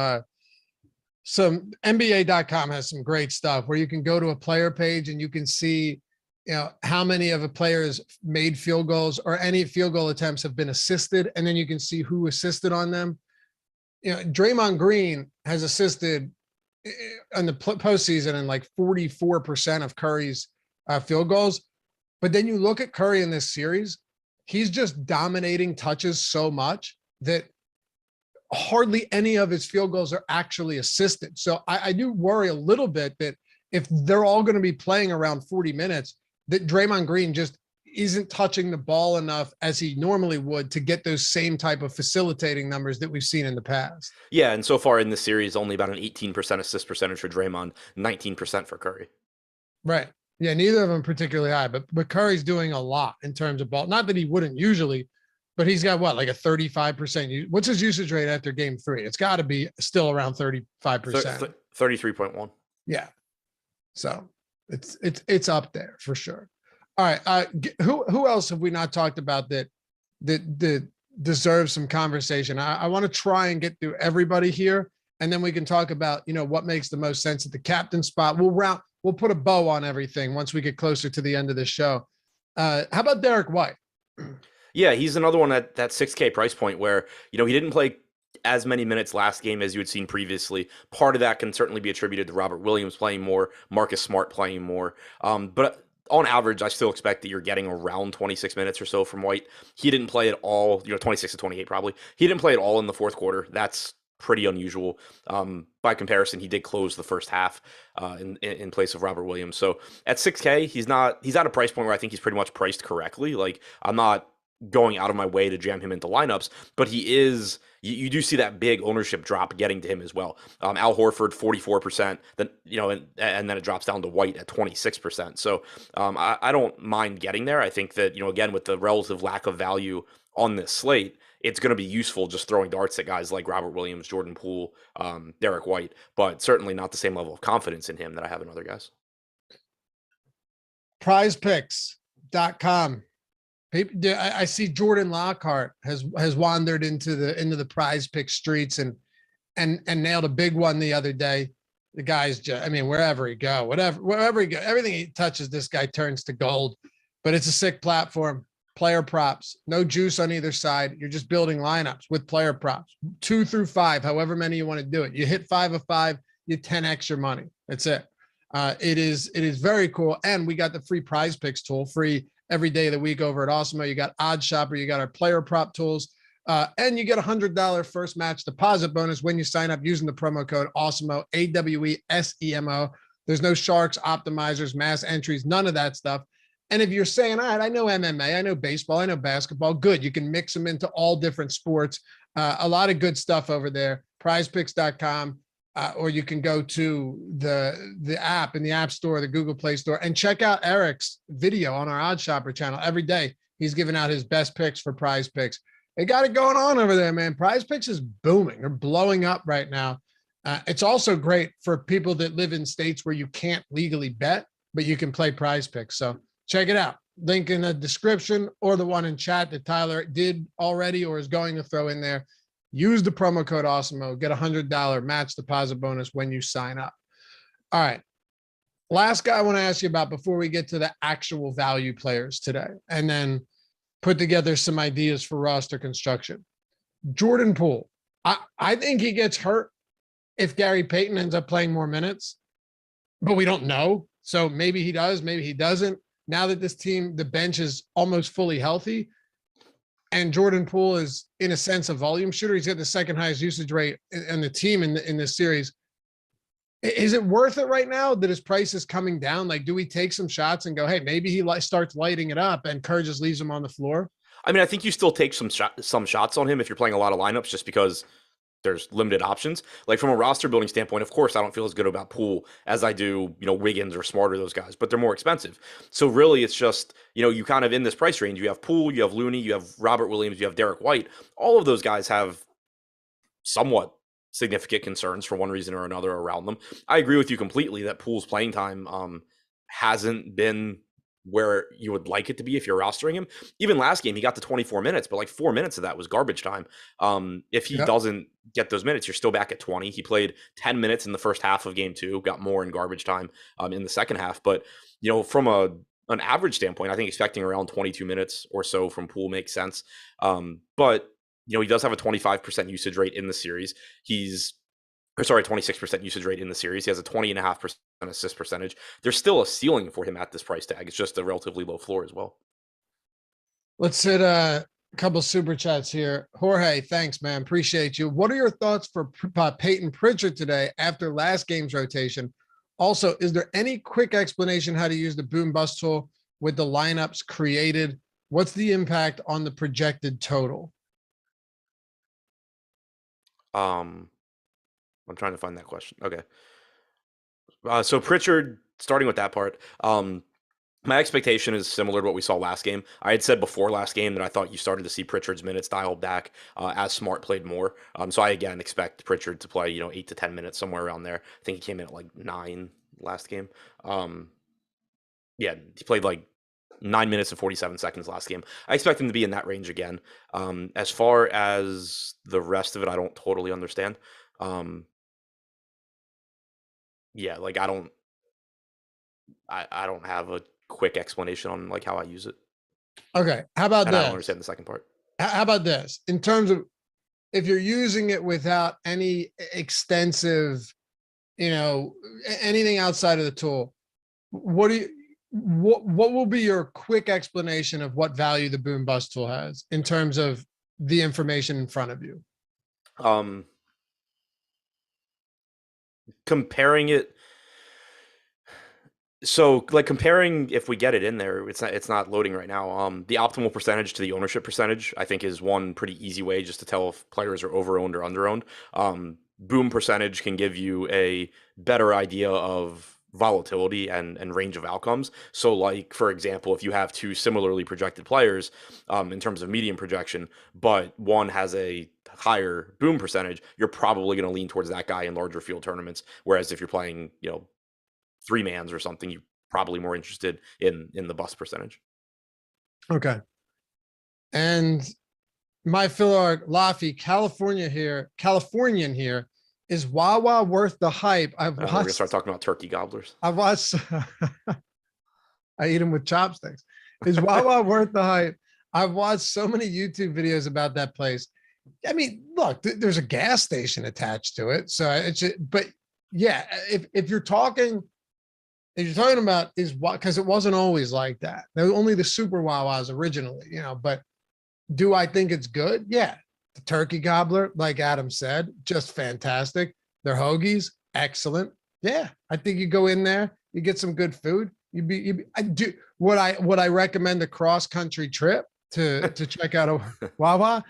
NBA.com has some great stuff where you can go to a player page and you can see, how many of a player's made field goals or any field goal attempts have been assisted. And then you can see who assisted on them. Draymond Green has assisted in the postseason in like 44% of Curry's field goals. But then you look at Curry in this series, he's just dominating touches so much that hardly any of his field goals are actually assisted. So I do worry a little bit that if they're all going to be playing around 40 minutes, that Draymond Green just isn't touching the ball enough as he normally would to get those same type of facilitating numbers that we've seen in the past. Yeah, and so far in this series, only about an 18% assist percentage for Draymond, 19% for Curry. Right. Yeah, neither of them particularly high, but Curry's doing a lot in terms of ball. Not that he wouldn't usually, but he's got what, like a 35%. What's his usage rate after game 3? It's got to be still around 35%. 33.1. Yeah. So it's up there for sure. All right. Who else have we not talked about that deserves some conversation? I want to try and get through everybody here, and then we can talk about, what makes the most sense at the captain spot. We'll put a bow on everything once we get closer to the end of the show. How about Derek White? Yeah, he's another one at that 6K price point where, he didn't play as many minutes last game as you had seen previously. Part of that can certainly be attributed to Robert Williams playing more, Marcus Smart playing more. But on average, I still expect that you're getting around 26 minutes or so from White. He didn't play at all, 26 to 28 probably. He didn't play at all in the fourth quarter. That's pretty unusual. By comparison, he did close the first half in place of Robert Williams. So at 6K, he's at a price point where I think he's pretty much priced correctly. Like, I'm not going out of my way to jam him into lineups, but he is. You do see that big ownership drop getting to him as well. Al Horford 44%, then and then it drops down to White at 26%. So I don't mind getting there. I think that again with the relative lack of value on this slate, it's going to be useful just throwing darts at guys like Robert Williams, Jordan Poole, Derek White, but certainly not the same level of confidence in him that I have in other guys. Prizepicks.com. I see Jordan Lockhart has wandered into the prize pick streets and nailed a big one the other day. The guy's just, I mean, wherever he go, wherever he go, everything he touches, this guy turns to gold. But it's a sick platform. Player props, no juice on either side. You're just building lineups with player props, 2 through 5, however many you want to do it. You hit 5 of 5, you 10x your money. That's it. It is very cool. And we got the free prize picks tool, free every day of the week over at Awesemo. You got Odd Shopper, you got our player prop tools, and you get $100 first match deposit bonus when you sign up using the promo code Awesemo, AWESEMO. There's no sharks, optimizers, mass entries, none of that stuff. And if you're saying, all right, I know MMA, I know baseball, I know basketball, good. You can mix them into all different sports. A lot of good stuff over there. Prizepicks.com. Or you can go to the app in the App Store, the Google Play Store, and check out Eric's video on our Odd Shopper channel. Every day, he's giving out his best picks for Prize Picks. They got it going on over there, man. Prize Picks is booming. They're blowing up right now. It's also great for people that live in states where you can't legally bet, but you can play Prize Picks. So check it out. Link in the description or the one in chat that Tyler did already or is going to throw in there. Use the promo code Awesemo, get $100 match deposit bonus when you sign up. All right. Last guy I want to ask you about before we get to the actual value players today, and then put together some ideas for roster construction. Jordan Poole. I think he gets hurt if Gary Payton ends up playing more minutes, but we don't know. So maybe he does, maybe he doesn't. Now that this team, the bench is almost fully healthy, and Jordan Poole is, in a sense, a volume shooter. He's got the second highest usage rate in the team in this series. Is it worth it right now that his price is coming down? Like, do we take some shots and go, hey, maybe he starts lighting it up and Kerr just leaves him on the floor? I mean, I think you still take some shots on him if you're playing a lot of lineups just because there's limited options. Like from a roster building standpoint, of course, I don't feel as good about Poole as I do, Wiggins or Smart or those guys, but they're more expensive. So really it's just, you kind of in this price range, you have Poole, you have Looney, you have Robert Williams, you have Derek White. All of those guys have somewhat significant concerns for one reason or another around them. I agree with you completely that Poole's playing time hasn't been where you would like it to be if you're rostering him. Even last game, he got to 24 minutes, but like 4 minutes of that was garbage time. If he doesn't get those minutes, you're still back at 20. He played 10 minutes in the first half of game 2, got more in garbage time in the second half. But, from an average standpoint, I think expecting around 22 minutes or so from Poole makes sense. But, he does have a 25% usage rate in the series. 26% usage rate in the series. He has a 20.5% assist percentage. There's still a ceiling for him at this price tag. It's just a relatively low floor as well. Let's hit a couple super chats here. Jorge, thanks, man. Appreciate you. What are your thoughts for Peyton Pritchard today after last game's rotation? Also, is there any quick explanation how to use the boom bust tool with the lineups created? What's the impact on the projected total? I'm trying to find that question. Okay. So Pritchard, starting with that part, my expectation is similar to what we saw last game. I had said before last game that I thought you started to see Pritchard's minutes dialed back as Smart played more. So I, again, expect Pritchard to play, 8 to 10 minutes, somewhere around there. I think he came in at like 9 last game. Yeah, he played like 9 minutes and 47 seconds last game. I expect him to be in that range again. As far as the rest of it, I don't totally understand. Yeah, like I don't have a quick explanation on like how I use it. Okay. How about And this? I don't understand the second part. How about this? In terms of if you're using it without any extensive, anything outside of the tool, what will be your quick explanation of what value the boom bust tool has in terms of the information in front of you? Comparing it, So, like comparing, if we get it in there, it's not loading right now. The optimal percentage to the ownership percentage, I think, is one pretty easy way just to tell if players are over-owned or under-owned. Boom percentage can give you a better idea of volatility and range of outcomes. So, like for example, if you have two similarly projected players, in terms of median projection, but one has a higher boom percentage, you're probably going to lean towards that guy in larger field tournaments. Whereas if you're playing, three mans or something, you're probably more interested in the bust percentage. Okay. And my Philart Laffy, Californian here, is Wawa worth the hype? We're gonna start talking about turkey gobblers. I've watched. I eat them with chopsticks. Is Wawa worth the hype? I've watched so many YouTube videos about that place. I mean, look, there's a gas station attached to it, so it's. But yeah, if you're talking about is what, because it wasn't always like that. There were only the super Wawas originally, But do I think it's good? Yeah. The turkey gobbler, like Adam said, just fantastic. Their hoagies, excellent. Yeah, I think you go in there, you get some good food. I do. Would I recommend a cross country trip to check out a Wawa?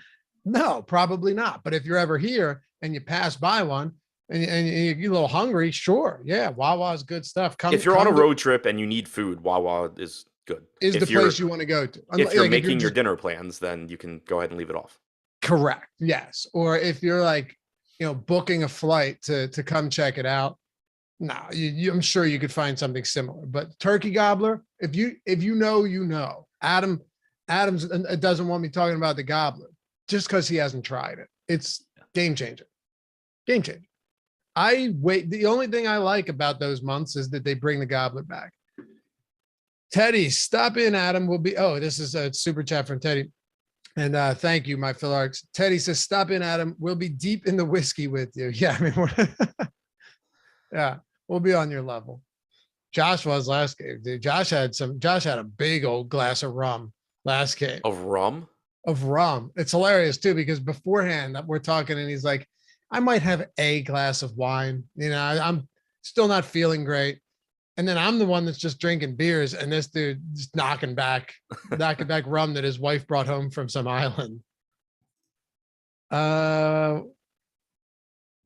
No, probably not. But if you're ever here and you pass by one and you're a little hungry, sure, yeah, Wawa is good stuff. If you're on a road trip and you need food, Wawa is good. Is the place you want to go to. If you're making your dinner plans, then you can go ahead and leave it off. Correct. Yes. Or if you're like, booking a flight to come check it out. No, I'm sure you could find something similar. But turkey gobbler, if you know, Adams doesn't want me talking about the gobbler just because he hasn't tried it. It's game changer. Game changer. The only thing I like about those months is that they bring the gobbler back. Teddy, stop in, Adam. This is a super chat from Teddy. And thank you, my Philarks. Teddy says, stop in, Adam. We'll be deep in the whiskey with you. Yeah, I mean, yeah, we'll be on your level. Josh was last game, dude. Josh had a big old glass of rum last game. Of rum? Of rum. It's hilarious too, because beforehand we're talking and he's like, I might have a glass of wine. I'm still not feeling great. And then I'm the one that's just drinking beers, and this dude just knocking back rum that his wife brought home from some island.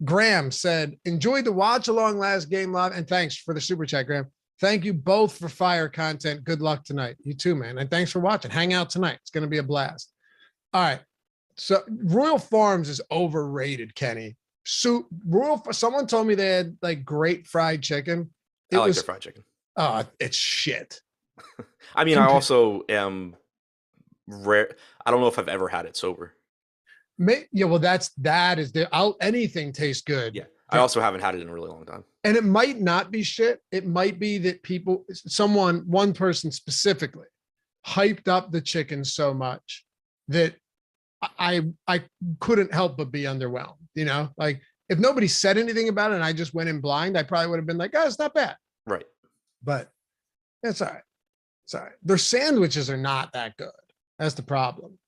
Graham said, enjoyed the watch along last game live, and thanks for the super chat, Graham. Thank you both for fire content. Good luck tonight. You too, man. And thanks for watching. Hang out tonight. It's going to be a blast. All right. So Royal Farms is overrated, Kenny. So someone told me they had like great fried chicken. I like their fried chicken. Oh, it's shit. I mean, I also am rare. I don't know if I've ever had it sober. Yeah, well, anything tastes good. Yeah, I also haven't had it in a really long time. And it might not be shit. It might be that one person specifically hyped up the chicken so much that I couldn't help but be underwhelmed. Like if nobody said anything about it and I just went in blind, I probably would have been like, oh, it's not bad. Right. But it's all right. It's all right. Their sandwiches are not that good. That's the problem.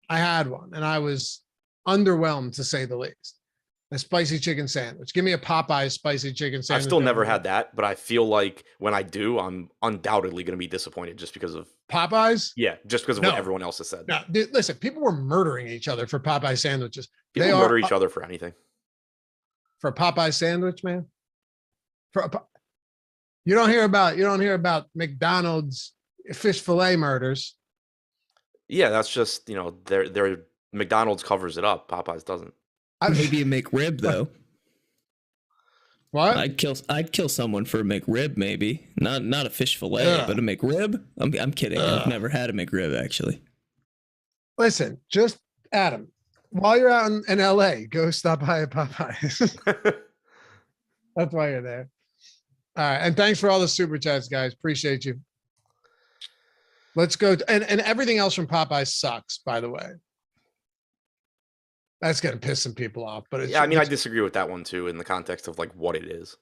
I had one and I was underwhelmed, to say the least. A spicy chicken sandwich. Give me a Popeyes spicy chicken sandwich. I've still never had that, but I feel like when I do, I'm undoubtedly going to be disappointed just because of Popeyes. Yeah, just because of what everyone else has said. No, dude, listen, people were murdering each other for Popeye sandwiches. People murder each other for anything. For a Popeye sandwich, man. You don't hear about McDonald's fish fillet murders. Yeah, that's just, their McDonald's covers it up. Popeyes doesn't. Maybe a McRib though. What? I'd kill someone for a McRib, maybe. Not a fish fillet, but a McRib. I'm kidding. I've never had a McRib actually. Listen, just Adam, while you're out in LA, go stop by at Popeyes. That's why you're there. All right, and thanks for all the super chats, guys. Appreciate you. Let's go. And everything else from Popeyes sucks, by the way. That's going to piss some people off. But I disagree with that one too, in the context of like what it is.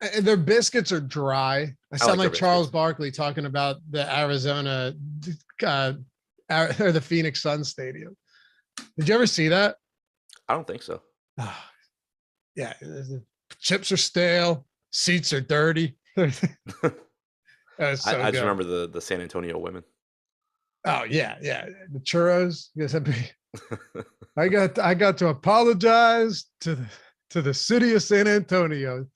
And their biscuits are dry. I sound like Charles biscuits. Barkley talking about the Arizona or the Phoenix Suns stadium. Did you ever see that? I don't think so. Yeah, the chips are stale. Seats are dirty. That's so I just good. remember the San Antonio women. Oh yeah. The churros. Yes, I got to apologize to the city of San Antonio.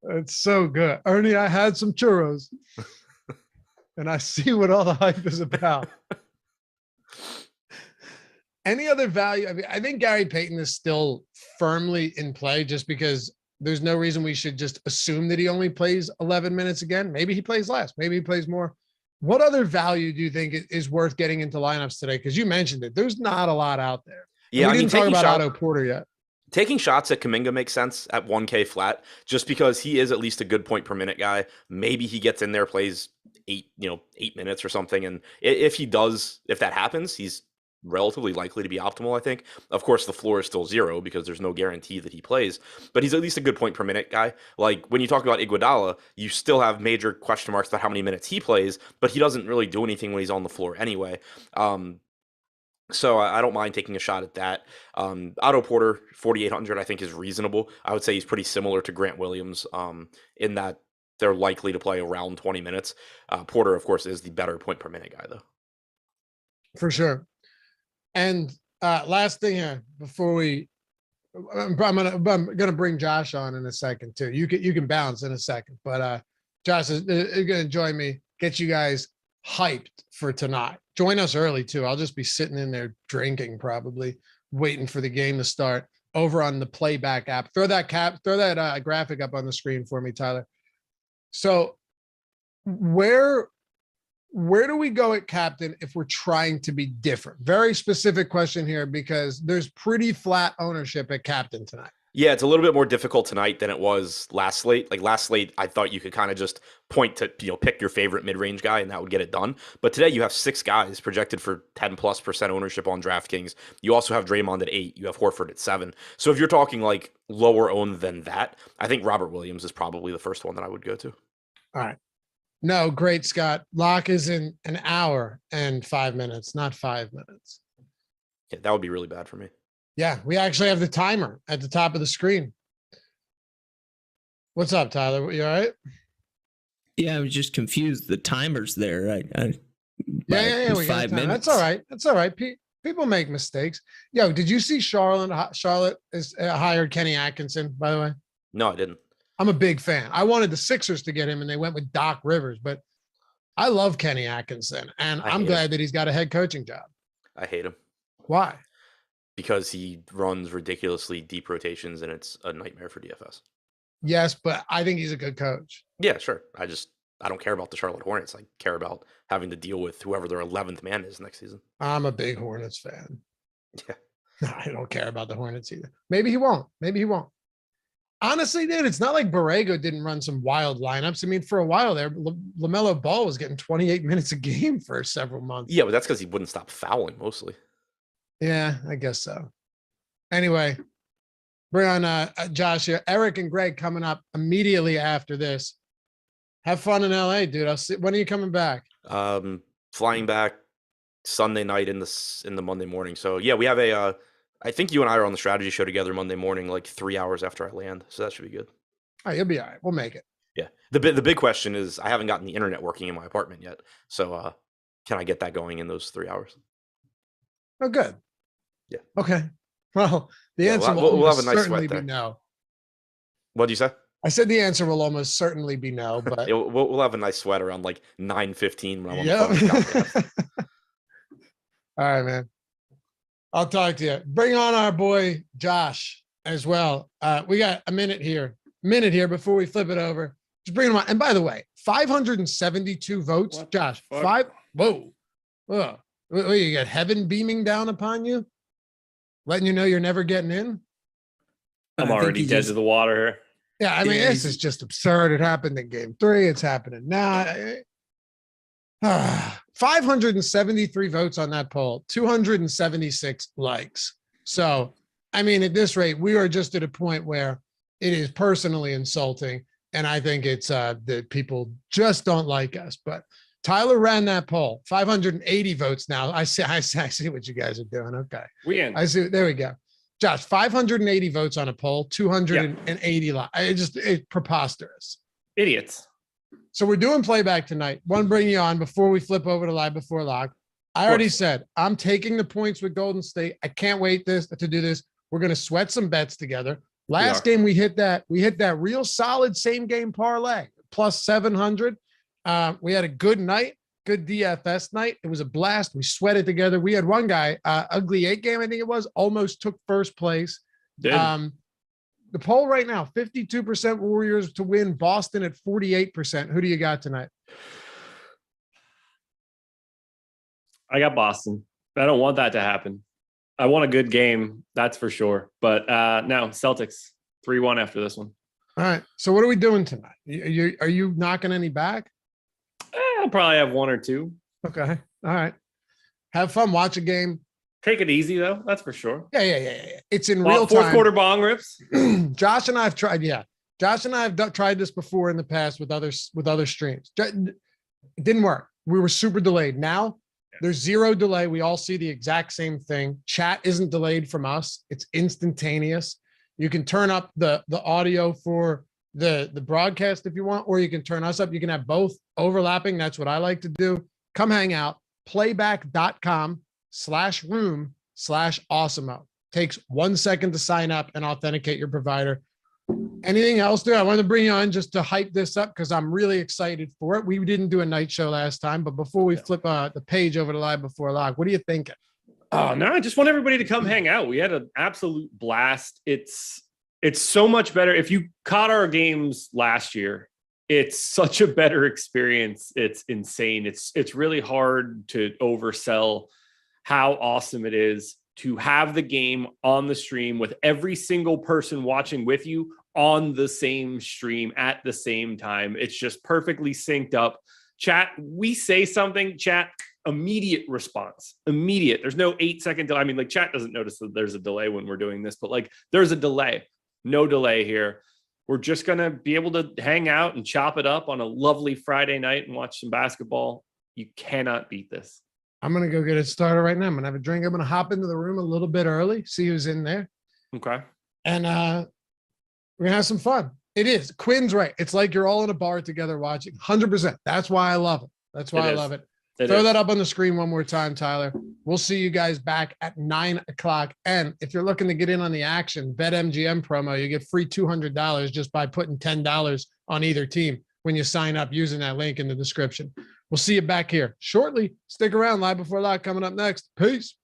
It's so good. Ernie, I had some churros. And I see what all the hype is about. Any other value? I mean, I think Gary Payton is still firmly in play just because there's no reason we should just assume that he only plays 11 minutes again. Maybe he plays less. Maybe he plays more. What other value do you think is worth getting into lineups today? Because you mentioned it. There's not a lot out there. Yeah, we didn't talk about shot, Otto Porter yet. Taking shots at Kuminga makes sense at 1K flat, just because he is at least a good point per minute guy. Maybe he gets in there, plays 8 minutes or something. And if that happens, he's relatively likely to be optimal, I think. Of course, the floor is still 0 because there's no guarantee that he plays, but he's at least a good point per minute guy. Like when you talk about Iguodala, you still have major question marks about how many minutes he plays, but he doesn't really do anything when he's on the floor anyway. So I don't mind taking a shot at that. Otto Porter, 4,800, I think is reasonable. I would say he's pretty similar to Grant Williams in that they're likely to play around 20 minutes. Porter, of course, is the better point per minute guy, though. For sure. And last thing here before I'm gonna bring Josh on in a second too. You can bounce in a second, but Josh is gonna join me, get you guys hyped for tonight. Join us early too. I'll just be sitting in there drinking, probably waiting for the game to start over on the playback app. Throw that graphic up on the screen for me, Tyler. So where do we go at captain if we're trying to be different? Very specific question here because there's pretty flat ownership at captain tonight. Yeah, it's a little bit more difficult tonight than it was last slate. Like last slate, I thought you could kind of just point to, pick your favorite mid-range guy and that would get it done. But today you have 6 guys projected for 10+% ownership on DraftKings. You also have Draymond at 8. You have Horford at 7. So if you're talking like lower owned than that, I think Robert Williams is probably the first one that I would go to. All right. No, great, Scott. Lock is in an hour and 5 minutes, not 5 minutes. Yeah, that would be really bad for me. Yeah, we actually have the timer at the top of the screen. What's up, Tyler? You all right? Yeah, I was just confused. The timer's there. Yeah. We 5 minutes. That's all right. People make mistakes. Yo, did you see Charlotte is hired Kenny Atkinson, by the way? No, I didn't. I'm a big fan. I wanted the Sixers to get him, and they went with Doc Rivers, but I love Kenny Atkinson, and I'm glad that he's got a head coaching job. I hate him. Why? Because he runs ridiculously deep rotations, and it's a nightmare for DFS. Yes, but I think he's a good coach. Yeah, sure. I don't care about the Charlotte Hornets. I care about having to deal with whoever their 11th man is next season. I'm a big Hornets fan. Yeah. No, I don't care about the Hornets either. Maybe he won't. Honestly, dude, it's not like Borrego didn't run some wild lineups. I mean, for a while there, LaMelo Ball was getting 28 minutes a game for several months. Yeah, but that's because he wouldn't stop fouling mostly. Yeah, I guess so. Anyway, bring on Josh here. Eric and Greg coming up immediately after this. Have fun in LA, dude. I'll see. When are you coming back? Flying back Sunday night in the Monday morning. So yeah, we have I think you and I are on the strategy show together Monday morning, like 3 hours after I land. So that should be good. All right, you'll be all right. We'll make it. Yeah. The big question is I haven't gotten the internet working in my apartment yet. So can I get that going in those 3 hours? Oh, good. Yeah. Okay. Well, the answer will we'll have a nice certainly sweat be no. What did you say? I said the answer will almost certainly be no, but yeah, we'll have a nice sweat around like 9:15 when I'm on the phone. All right, man. I'll talk to you. Bring on our boy Josh as well. We got a minute here before we flip it over. Just bring him on. And by the way, 572 votes, what Josh. Whoa. You got heaven beaming down upon you, letting you know you're never getting in. I'm already dead to the water here. Yeah, I mean, this is just absurd. It happened in game 3. It's happening now. 573 votes on that poll, 276 likes. So, I mean, at this rate, we are just at a point where it is personally insulting. And I think it's that people just don't like us. But Tyler ran that poll, 580 votes now. I see what you guys are doing. Okay. I see. There we go. Josh, 580 votes on a poll, 280 likes. It's preposterous. Idiots. So we're doing playback tonight. Want to bring you on before we flip over to live before lock. I already said I'm taking the points with Golden State. I can't wait to do this. We're going to sweat some bets together. Last game we hit that real solid same game parlay plus 700. We had a good night, good DFS night. It was a blast. We sweated together. We had one guy, ugly 8 game, I think it was, almost took first place. The poll right now, 52% Warriors to win, Boston at 48%. Who do you got tonight? I got Boston. I don't want that to happen. I want a good game, that's for sure. But no, Celtics 3-1 after this one. All right. So what are we doing tonight? Are you knocking any back? I'll probably have 1 or 2. Okay. All right. Have fun. Watch a game. Take it easy though. That's for sure. Yeah. It's in real time. Fourth quarter bong rips. Josh and I have tried. Yeah. Josh and I have tried this before in the past with other streams. It didn't work. We were super delayed. Now there's 0 delay. We all see the exact same thing. Chat isn't delayed from us. It's instantaneous. You can turn up the audio for the broadcast if you want, or you can turn us up. You can have both overlapping. That's what I like to do. Come hang out. Playback.com/room/Awesemo. Takes 1 second to sign up and authenticate your provider. Anything else, dude? I wanted to bring you on just to hype this up because I'm really excited for it. We didn't do a night show last time, but before we flip the page over to live before lock, what are you thinking? Oh no, I just want everybody to come hang out. We had an absolute blast. It's so much better. If you caught our games last year, it's such a better experience. It's insane. It's really hard to oversell how awesome it is to have the game on the stream with every single person watching with you on the same stream at the same time. It's just perfectly synced up. Chat, we say something, chat, immediate response. Immediate. There's no 8-second delay. I mean, like, chat doesn't notice that there's a delay when we're doing this, but like there's a delay. No delay here. We're just going to be able to hang out and chop it up on a lovely Friday night and watch some basketball. You cannot beat this. I'm going to go get it started right now. I'm going to have a drink. I'm going to hop into the room a little bit early, see who's in there. Okay. And we're going to have some fun. It is. Quinn's right. It's like you're all in a bar together watching. 100%. That's why I love it. That's why I love it. Throw that up on the screen one more time, Tyler. We'll see you guys back at 9 o'clock. And if you're looking to get in on the action, BetMGM promo, you get free $200 just by putting $10 on either team when you sign up using that link in the description. We'll see you back here shortly. Stick around. Live Before Lock coming up next. Peace.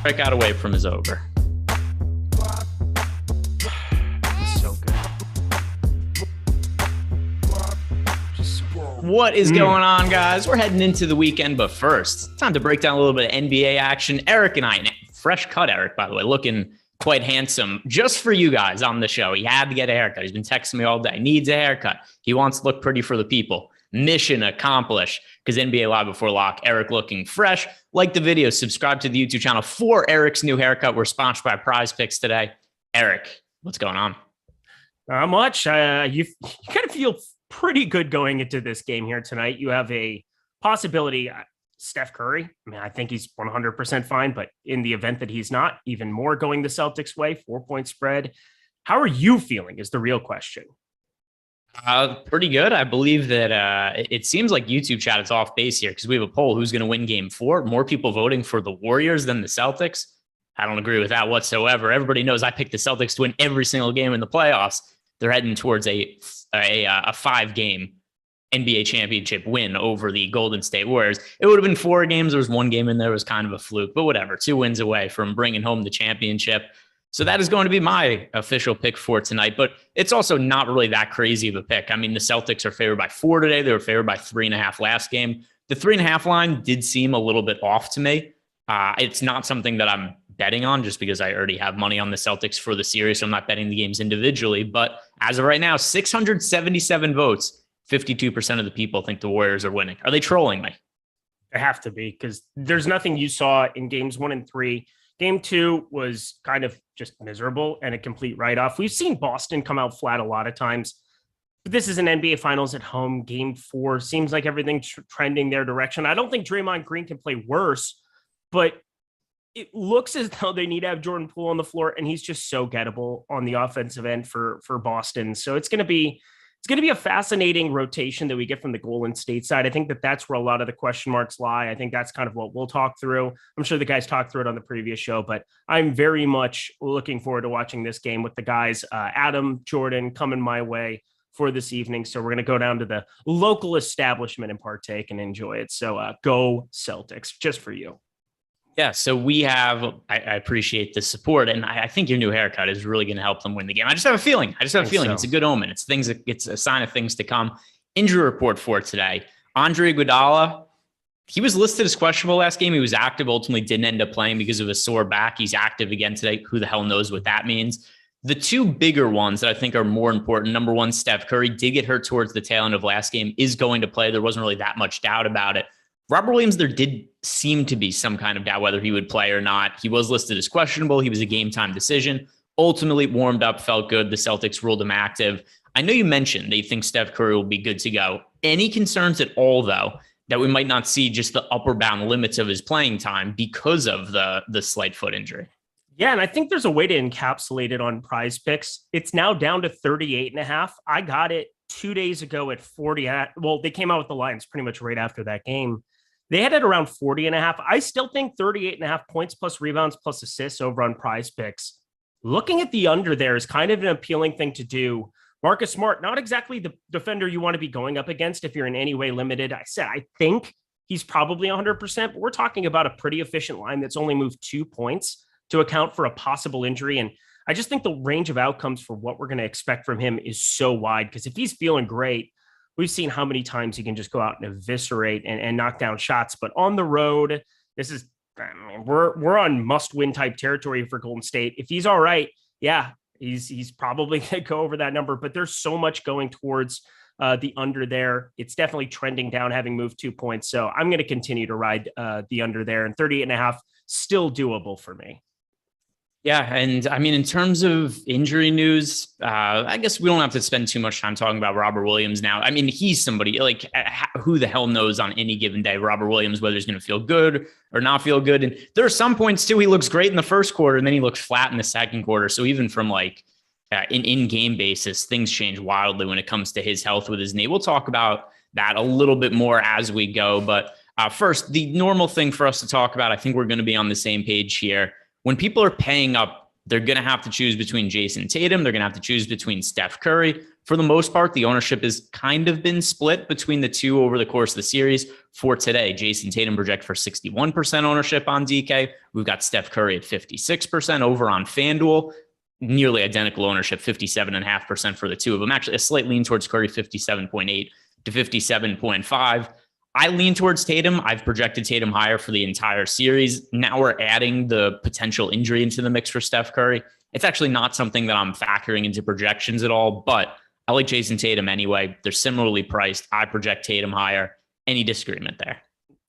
Strike out away from his over. So good. What is going on, guys? We're heading into the weekend, but first, time to break down a little bit of NBA action. Eric and I, fresh cut Eric, by the way, looking quite handsome just for you guys on the show. He had to get a haircut. He's been texting me all day. Needs a haircut. He wants to look pretty for the people. Mission accomplished, because NBA Live Before Lock, Eric looking fresh. Like the video, subscribe to the YouTube channel for Eric's new haircut. We're sponsored by Prize Picks today. Eric, what's going on? Not much. You kind of feel pretty good going into this game here tonight. You have a possibility, Steph Curry. I mean, I think he's 100% fine, but in the event that he's not, even more going the Celtics way, 4-point spread. How are you feeling is the real question. Pretty good. I believe that it seems like YouTube chat is off base here because we have a poll. Who's going to win game 4? More people voting for the Warriors than the Celtics. I don't agree with that whatsoever. Everybody knows I picked the Celtics to win every single game in the playoffs. They're heading towards a 5-game NBA championship win over the Golden State Warriors. It would have been 4 games. There was 1 game in there was kind of a fluke, but whatever. 2 wins away from bringing home the championship. So that is going to be my official pick for tonight, but it's also not really that crazy of a pick. I mean, the Celtics are favored by 4 today. They were favored by 3.5 last game. The 3.5 line did seem a little bit off to me. It's not something that I'm betting on just because I already have money on the Celtics for the series. So I'm not betting the games individually, but as of right now, 677 votes, 52% of the people think the Warriors are winning. Are they trolling me? They have to be, because there's nothing you saw in games 1 and 3. Game 2 was kind of just miserable and a complete write-off. We've seen Boston come out flat a lot of times, but this is an NBA Finals at home. Game 4 seems like everything's trending their direction. I don't think Draymond Green can play worse, but it looks as though they need to have Jordan Poole on the floor, and he's just so gettable on the offensive end for Boston. So it's going to be a fascinating rotation that we get from the Golden State side. I think that's where a lot of the question marks lie. I think that's kind of what we'll talk through. I'm sure the guys talked through it on the previous show, but I'm very much looking forward to watching this game with the guys. Adam, Jordan coming my way for this evening. So we're going to go down to the local establishment and partake and enjoy it. So go Celtics, just for you. Yeah, so we have, I appreciate the support, and I think your new haircut is really going to help them win the game. I just have a feeling. So. It's a good omen. It's a sign of things to come. Injury report for today. Andre Iguodala, he was listed as questionable last game. He was active, ultimately didn't end up playing because of a sore back. He's active again today. Who the hell knows what that means? The 2 bigger ones that I think are more important. Number 1, Steph Curry did get hurt towards the tail end of last game, is going to play. There wasn't really that much doubt about it. Robert Williams, there did seem to be some kind of doubt whether he would play or not. He was listed as questionable. He was a game time decision. Ultimately warmed up, felt good. The Celtics ruled him active. I know you mentioned that you think Steph Curry will be good to go. Any concerns at all, though, that we might not see just the upper bound limits of his playing time because of the slight foot injury? Yeah, and I think there's a way to encapsulate it on Prize Picks. It's now down to 38.5. I got it 2 days ago at 40. Well, they came out with the lines pretty much right after that game. They had it around 40.5. I still think 38.5 points plus rebounds plus assists over on Prize Picks. Looking at the under there is kind of an appealing thing to do. Marcus Smart, not exactly the defender you want to be going up against if you're in any way limited. I think he's probably 100%, but we're talking about a pretty efficient line that's only moved 2 points to account for a possible injury. And I just think the range of outcomes for what we're going to expect from him is so wide, because if he's feeling great, we've seen how many times he can just go out and eviscerate and knock down shots. But on the road, this is, I mean, we're on must-win type territory for Golden State. If he's all right, yeah, he's probably going to go over that number. But there's so much going towards the under there. It's definitely trending down, having moved 2 points. So I'm going to continue to ride the under there. And 38.5, still doable for me. Yeah, and I mean, in terms of injury news, I guess we don't have to spend too much time talking about Robert Williams now. I mean, he's somebody, like, who the hell knows on any given day, Robert Williams, whether he's going to feel good or not feel good. And there are some points, too, he looks great in the first quarter, and then he looks flat in the second quarter. So even from, like, in-game basis, things change wildly when it comes to his health with his knee. We'll talk about that a little bit more as we go. But first, the normal thing for us to talk about, I think we're going to be on the same page here. When people are paying up, they're going to have to choose between Jason Tatum. They're going to have to choose between Steph Curry. For the most part, the ownership has kind of been split between the two over the course of the series. For today, Jason Tatum project for 61% ownership on DK. We've got Steph Curry at 56% over on FanDuel. Nearly identical ownership, 57.5% for the two of them. Actually, a slight lean towards Curry, 57.8 to 57.5. I lean towards Tatum. I've projected Tatum higher for the entire series. Now we're adding the potential injury into the mix for Steph Curry. It's actually not something that I'm factoring into projections at all, but I like Jason Tatum anyway. They're similarly priced. I project Tatum higher. Any disagreement there?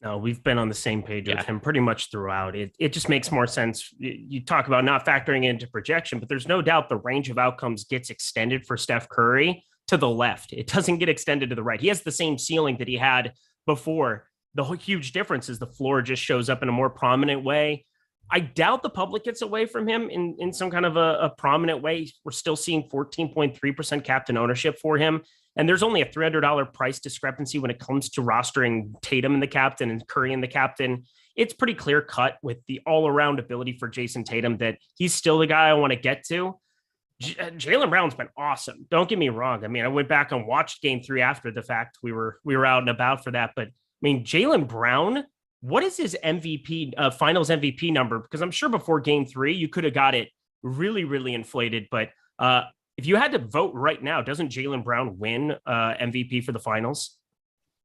No, we've been on the same page with him pretty much throughout. It just makes more sense. You talk about not factoring into projection, but there's no doubt the range of outcomes gets extended for Steph Curry to the left. It doesn't get extended to the right. He has the same ceiling that he had before. The whole huge difference is the floor just shows up in a more prominent way. I doubt the public gets away from him in some kind of a prominent way. We're still seeing 14.3% captain ownership for him. And there's only a $300 price discrepancy when it comes to rostering Tatum in the captain and Curry in the captain. It's pretty clear cut with the all around ability for Jason Tatum that he's still the guy I want to get to. Jaylen Brown's been awesome. Don't get me wrong. I mean, I went back and watched game 3 after the fact. We were out and about for that. But I mean, Jaylen Brown, what is his MVP, finals MVP number? Because I'm sure before game 3, you could have got it really, really inflated. But if you had to vote right now, doesn't Jaylen Brown win MVP for the finals?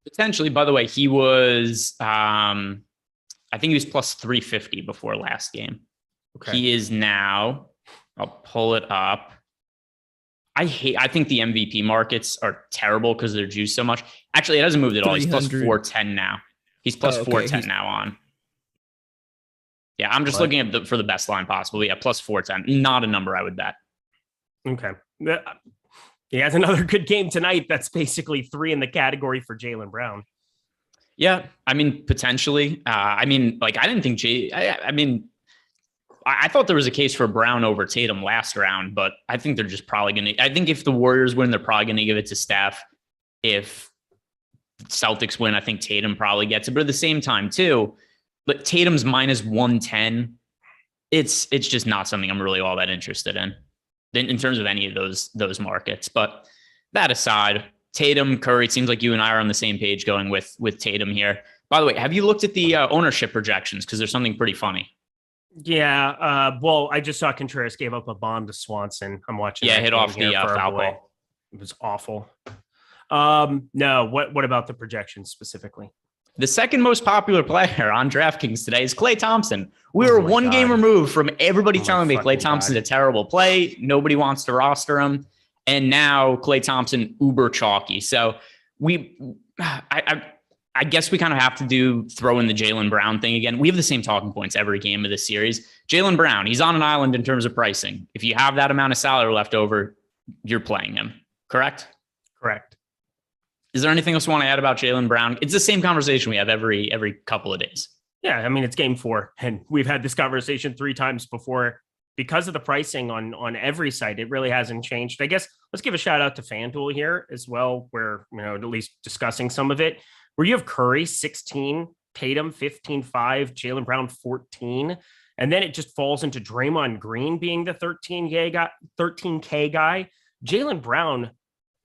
Potentially. By the way, he was, I think he was plus 350 before last game. Okay. He is now, I'll pull it up. I think the MVP markets are terrible because they're juiced so much. Actually, it hasn't moved at all. He's plus 410 now. He's plus 410 now on. Yeah, I'm just looking at for the best line possible. Yeah, plus 410. Not a number I would bet. Okay. He has another good game tonight. That's basically 3 in the category for Jaylen Brown. Yeah, I mean, potentially. I didn't think I thought there was a case for Brown over Tatum last round, but I think they're just probably going to, I think if the Warriors win, they're probably going to give it to Steph. If Celtics win, I think Tatum probably gets it. But at the same time, too, but Tatum's minus 110. It's just not something I'm really all that interested in terms of any of those markets. But that aside, Tatum, Curry, it seems like you and I are on the same page going with Tatum here. By the way, have you looked at the ownership projections? Because there's something pretty funny. Yeah. Well, I just saw Contreras gave up a bomb to Swanson. I'm watching. Yeah, hit off the foul ball. It was awful. No, what about the projections specifically? The second most popular player on DraftKings today is Klay Thompson. We were one game removed from everybody telling me Klay Thompson's a terrible play. Nobody wants to roster him. And now Klay Thompson, uber chalky. So I guess we kind of have to throw in the Jaylen Brown thing again. We have the same talking points every game of the series. Jaylen Brown, he's on an island in terms of pricing. If you have that amount of salary left over, you're playing him. Correct? Correct. Is there anything else you want to add about Jaylen Brown? It's the same conversation we have every couple of days. Yeah, I mean, it's game 4, and we've had this conversation 3 times before. Because of the pricing on every site, it really hasn't changed. I guess let's give a shout out to FanDuel here as well, where, at least discussing some of it, where you have Curry 16, Tatum 15.5, Jaylen Brown 14, and then it just falls into Draymond Green being the 13K guy. Jaylen Brown,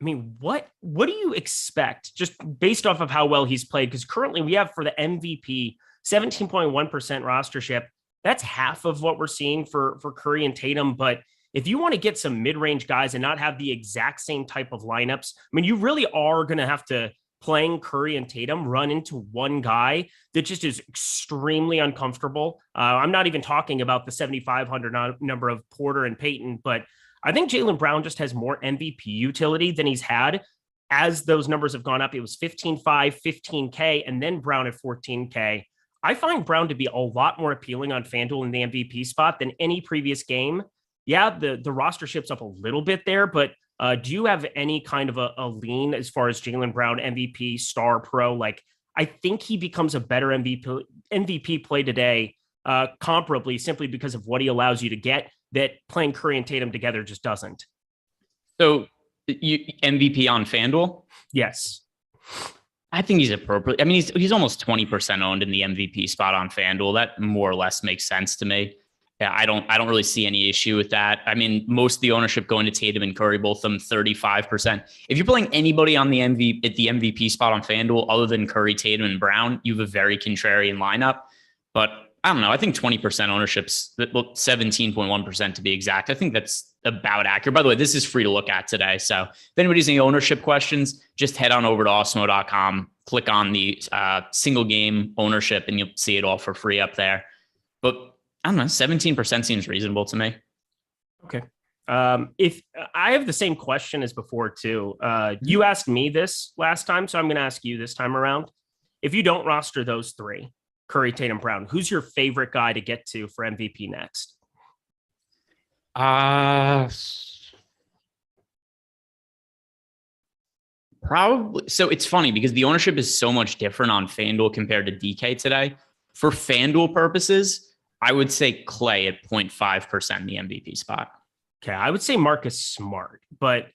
I mean, what do you expect just based off of how well he's played? Because currently we have for the MVP 17.1% rostership. That's half of what we're seeing for Curry and Tatum. But if you want to get some mid-range guys and not have the exact same type of lineups, I mean, you really are going to have to, playing Curry and Tatum, run into one guy that just is extremely uncomfortable. I'm not even talking about the 7,500 number of Porter and Payton, but I think Jaylen Brown just has more MVP utility than he's had as those numbers have gone up. It was 15.5, 15K, and then Brown at 14K. I find Brown to be a lot more appealing on FanDuel in the MVP spot than any previous game. Yeah, the roster ship's up a little bit there, but do you have any kind of a lean as far as Jaylen Brown MVP star pro? Like, I think he becomes a better MVP play today, comparably simply because of what he allows you to get that playing Curry and Tatum together just doesn't. So MVP on FanDuel? Yes. I think he's appropriate. I mean, he's almost 20% owned in the MVP spot on FanDuel. That more or less makes sense to me. Yeah, I don't really see any issue with that. I mean, most of the ownership going to Tatum and Curry, both of them 35%. If you're playing anybody on the MVP spot on FanDuel other than Curry, Tatum, and Brown, you have a very contrarian lineup. But I don't know. I think 20% ownership's 17.1% to be exact. I think that's about accurate. By the way, this is free to look at today. So if anybody's any ownership questions, just head on over to Awesemo.com, click on the single game ownership, and you'll see it all for free up there. But I don't know, 17% seems reasonable to me. Okay. If I have the same question as before too, you asked me this last time, so I'm going to ask you this time around. If you don't roster those three, Curry, Tatum, Brown, who's your favorite guy to get to for MVP next? Probably. So it's funny because the ownership is so much different on FanDuel compared to DK today. For FanDuel purposes, I would say Clay at 0.5% in the MVP spot. Okay, I would say Marcus Smart, but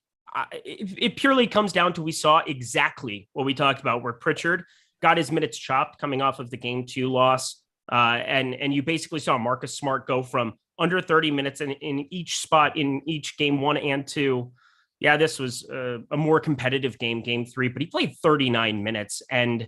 it purely comes down to we saw exactly what we talked about where Pritchard got his minutes chopped coming off of the game 2 loss. And you basically saw Marcus Smart go from under 30 minutes in each spot in each game 1 and 2. Yeah, this was a more competitive game 3, but he played 39 minutes. And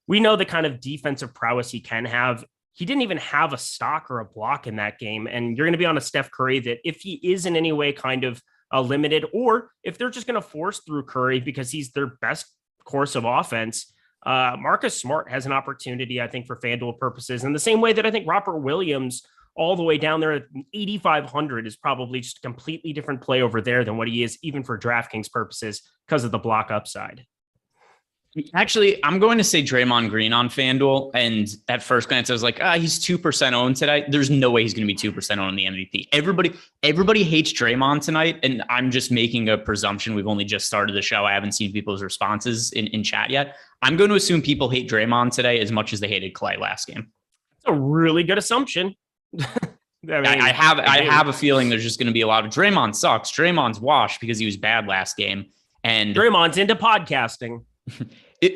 we know the kind of defensive prowess he can have. He didn't even have a stock or a block in that game. And you're going to be on a Steph Curry that if he is in any way kind of limited, or if they're just going to force through Curry because he's their best course of offense, Marcus Smart has an opportunity, I think, for FanDuel purposes. In the same way that I think Robert Williams all the way down there at 8,500 is probably just a completely different play over there than what he is even for DraftKings purposes because of the block upside. Actually, I'm going to say Draymond Green on FanDuel. And at first glance, I was like, he's 2% owned today. There's no way he's going to be 2% owned in the MVP. Everybody hates Draymond tonight. And I'm just making a presumption. We've only just started the show. I haven't seen people's responses in chat yet. I'm going to assume people hate Draymond today as much as they hated Clay last game. That's a really good assumption. I have a feeling there's just going to be a lot of Draymond sucks. Draymond's washed because he was bad last game. And Draymond's into podcasting.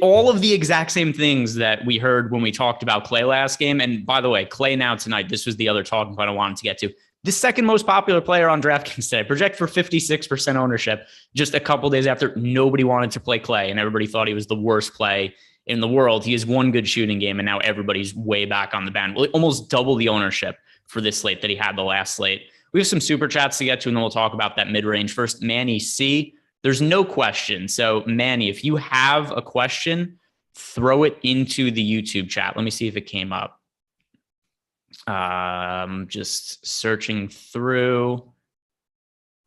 All of the exact same things that we heard when we talked about Clay last game. And by the way, Clay now tonight, this was the other talking point I wanted to get to. The second most popular player on DraftKings today, project for 56% ownership. Just a couple days after, nobody wanted to play Clay and everybody thought he was the worst play in the world. He has one good shooting game and now everybody's way back on the band. Almost double the ownership for this slate that he had the last slate. We have some super chats to get to and then we'll talk about that mid-range. First, Manny C. There's no question. So Manny, if you have a question, throw it into the YouTube chat. Let me see if it came up. Just searching through.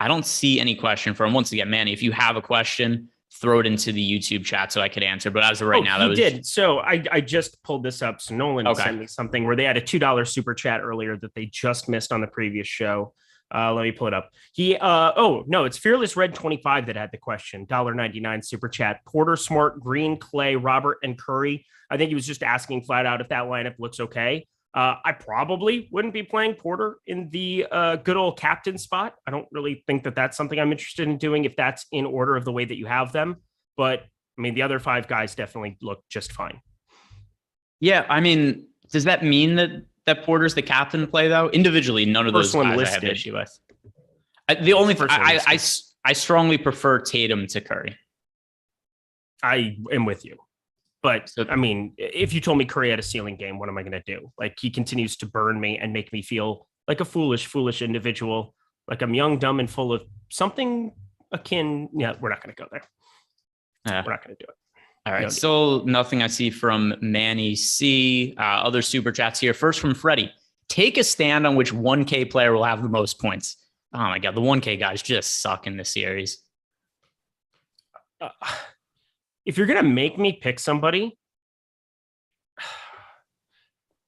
I don't see any question for him. Once again, Manny, if you have a question, throw it into the YouTube chat so I could answer. But as of right now, that was... did. So I just pulled this up. So Nolan sent me something where they had a $2 super chat earlier that they just missed on the previous show. Let me pull it up. It's Fearless Red 25 that had the question. $1.99 super chat. Porter, Smart, Green, Clay, Robert, and Curry. I think he was just asking flat out if that lineup looks okay. I probably wouldn't be playing Porter in the good old captain spot. I don't really think that that's something I'm interested in doing if that's in order of the way that you have them. But I mean, the other 5 guys definitely look just fine. Yeah, I mean, does that mean that Porter's the captain play though? Individually, none of those guys I have an issue with. I strongly prefer Tatum to Curry. I am with you. But I mean, if you told me Curry had a ceiling game, what am I going to do? Like, he continues to burn me and make me feel like a foolish individual. Like I'm young, dumb, and full of something akin. Yeah, we're not going to go there. We're not going to do it. All right. Still nothing I see from Manny C. Other super chats here. First from Freddie. Take a stand on which 1K player will have the most points. Oh my God. The 1K guys just suck in this series. If you're going to make me pick somebody,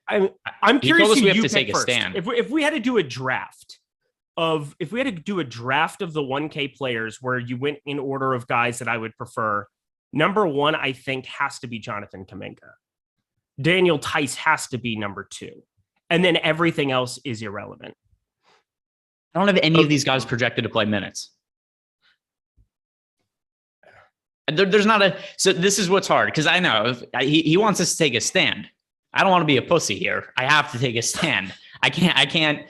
I'm curious who we have you to pick take first. a stand. If we had to do a draft of the 1K players where you went in order of guys that I would prefer, number 1, I think, has to be Jonathan Kuminga. Daniel Tice has to be number 2. And then everything else is irrelevant. I don't have any of these guys projected to play minutes. There's not a... So this is what's hard, because I know he wants us to take a stand. I don't want to be a pussy here. I have to take a stand. I can't.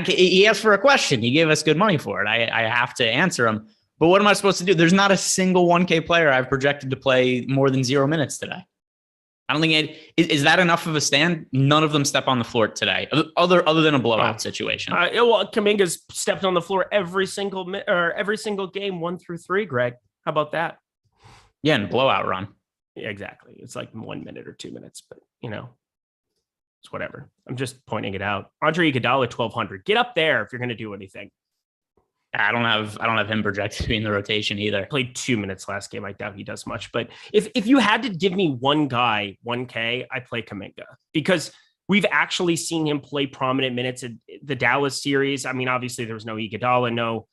He asked for a question. He gave us good money for it. I have to answer him. But what am I supposed to do? There's not a single 1K player I've projected to play more than 0 minutes today. I don't think is that enough of a stand? None of them step on the floor today, other than a blowout situation. Well, Kuminga's stepped on the floor every single game 1 through 3. Greg, how about that? Yeah, and blowout run. Yeah, exactly. It's like 1 minute or 2 minutes, but it's whatever. I'm just pointing it out. Andre Iguodala 1,200. Get up there if you're going to do anything. I don't have him projected to be in the rotation either. Played 2 minutes last game. I doubt he does much. But if you had to give me one guy, 1K, I play Kuminga because we've actually seen him play prominent minutes in the Dallas series. I mean, obviously there was no Iguodala, no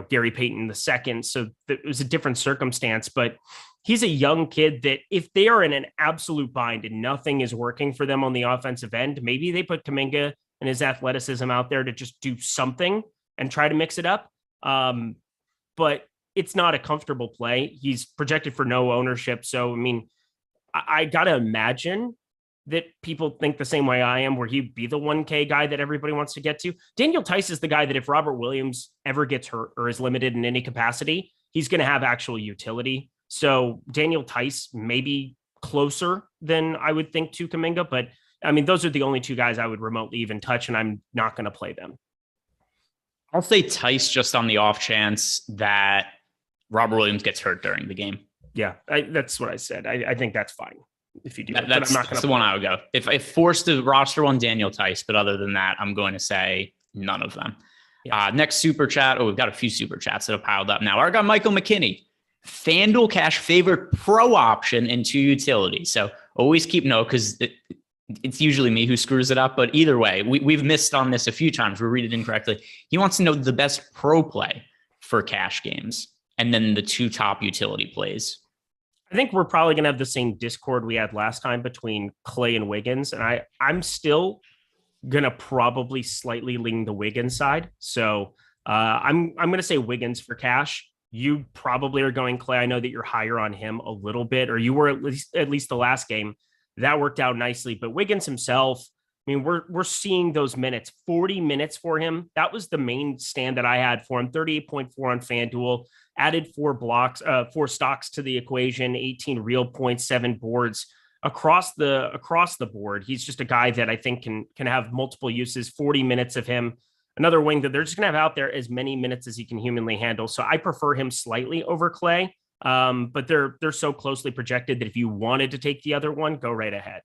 Gary Payton II. So it was a different circumstance, but he's a young kid that if they are in an absolute bind and nothing is working for them on the offensive end, maybe they put Kuminga and his athleticism out there to just do something and try to mix it up. But it's not a comfortable play. He's projected for no ownership. So, I mean, I got to imagine that people think the same way I am, where he'd be the 1K guy that everybody wants to get to. Daniel Tice is the guy that if Robert Williams ever gets hurt or is limited in any capacity, he's going to have actual utility. So Daniel Tice may be closer than I would think to Kuminga, but I mean, those are the only two guys I would remotely even touch, and I'm not going to play them. I'll say Tice just on the off chance that Robert Williams gets hurt during the game. Yeah, that's what I said. I think that's fine if you do that. That's the one I would go. If forced to roster one, Daniel Tice, but other than that, I'm going to say none of them. Yeah. Next super chat. Oh, we've got a few super chats that have piled up now. Our guy Michael McKinney, FanDuel Cash favorite pro option in 2 utilities. So always keep note because it's usually me who screws it up. But either way, we've missed on this a few times. We read it incorrectly. He wants to know the best pro play for cash games and then the 2 top utility plays. I think we're probably going to have the same Discord we had last time between Clay and Wiggins. And I'm still going to probably slightly lean the Wiggins side. So I'm going to say Wiggins for cash. You probably are going Clay. I know that you're higher on him a little bit, or you were at least the last game. That worked out nicely. But Wiggins himself, I mean, we're seeing those minutes, 40 minutes for him. That was the main stand that I had for him. 38.4 on FanDuel, added 4 stocks to the equation, 18 real points, 7 boards across the board. He's just a guy that I think can have multiple uses. 40 minutes of him, another wing that they're just going to have out there as many minutes as he can humanly handle. So I prefer him slightly over Clay. But they're so closely projected that if you wanted to take the other one, go right ahead.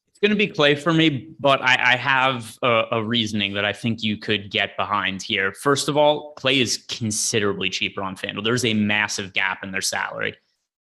It's going to be Clay for me, but I have a reasoning that I think you could get behind here. First of all, Clay is considerably cheaper on FanDuel. There's a massive gap in their salary.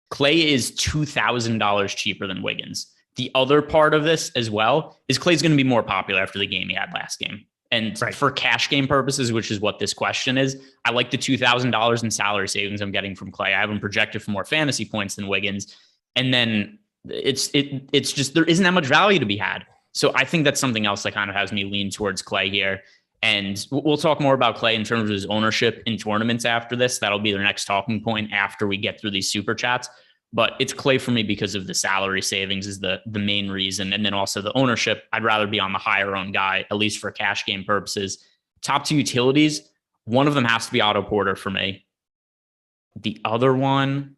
Clay is $2,000 cheaper than Wiggins. The other part of this as well is Clay's going to be more popular after the game he had last game. And for cash game purposes, which is what this question is, I like the $2,000 in salary savings I'm getting from Clay. I have him projected for more fantasy points than Wiggins. And then it's just, there isn't that much value to be had. So I think that's something else that kind of has me lean towards Clay here. And we'll talk more about Clay in terms of his ownership in tournaments after this. That'll be their next talking point after we get through these super chats. But it's Clay for me because of the salary savings is the main reason. And then also the ownership. I'd rather be on the higher owned guy, at least for cash game purposes. Top 2 utilities, one of them has to be Otto Porter for me. The other one,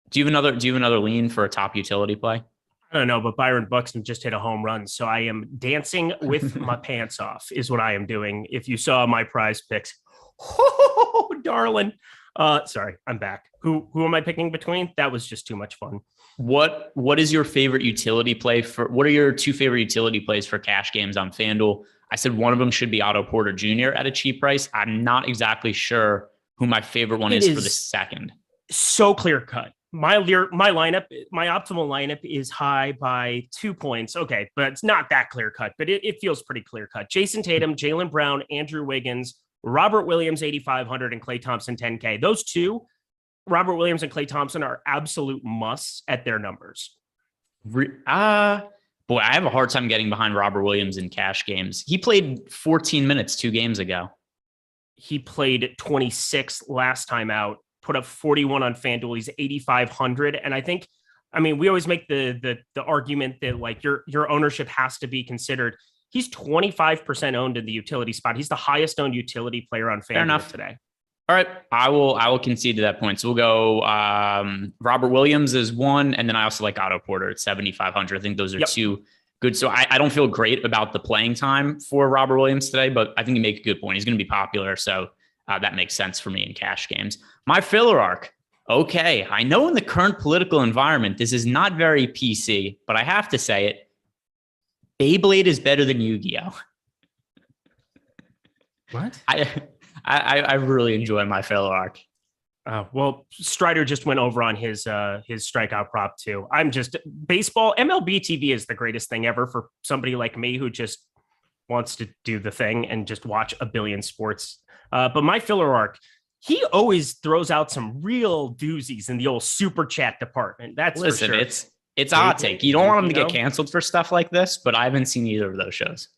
do you have another lean for a top utility play? I don't know, but Byron Buxton just hit a home run. So I am dancing with my pants off is what I am doing. If you saw my prize picks, oh, darling. Sorry, I'm back. Who am I picking between? That was just too much fun. What is your favorite utility play what are your 2 favorite utility plays for cash games on FanDuel? I said one of them should be Otto Porter Jr. at a cheap price. I'm not exactly sure who my favorite one is for the second. So clear cut. My lineup, my optimal lineup is high by 2 points. Okay, but it's not that clear cut, but it feels pretty clear cut. Jason Tatum, Jaylen Brown, Andrew Wiggins, Robert Williams, 8,500, and Klay Thompson, 10K. Those 2, Robert Williams and Klay Thompson, are absolute musts at their numbers. Boy, I have a hard time getting behind Robert Williams in cash games. He played 14 minutes 2 games ago. He played 26 last time out, put up 41 on FanDuel. He's 8,500. And I think, I mean, we always make the argument that like your ownership has to be considered. He's 25% owned in the utility spot. He's the highest owned utility player on FanDuel today. All right, I will concede to that point. So we'll go Robert Williams is one, and then I also like Otto Porter at 7,500. I think those are two good. So I don't feel great about the playing time for Robert Williams today, but I think you make a good point. He's going to be popular, so that makes sense for me in cash games. My filler arc. Okay, I know in the current political environment, this is not very PC, but I have to say it. Beyblade is better than Yu-Gi-Oh. What? I really enjoy my filler arc. Well, Strider just went over on his strikeout prop too. I'm just baseball. MLB TV is the greatest thing ever for somebody like me who just wants to do the thing and just watch a billion sports. But my filler arc, he always throws out some real doozies in the old super chat department. That's for sure. It's a hot take. You don't want him to get canceled for stuff like this, but I haven't seen either of those shows.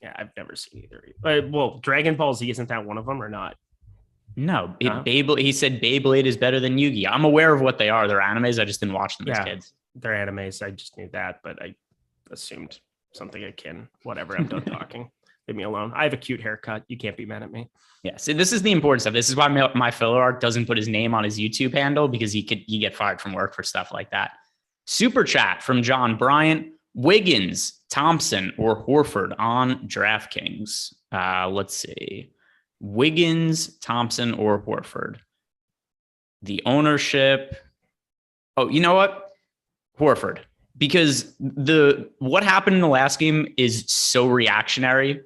Yeah, I've never seen either. Well, Dragon Ball Z, isn't that one of them or not? No, he said Beyblade is better than Yu-Gi-Oh. I'm aware of what they are. They're animes. I just didn't watch them as kids. They're animes. I just knew that, but I assumed something akin. Whatever. I'm done talking. Leave me alone. I have a cute haircut. You can't be mad at me. Yeah. So this is the important stuff. This is why my filler arc doesn't put his name on his YouTube handle, because you get fired from work for stuff like that. Super chat from John Bryant. Wiggins, Thompson, or Horford on DraftKings. Let's see. Wiggins, Thompson, or Horford. The ownership. Oh, you know what? Horford. Because what happened in the last game is so reactionary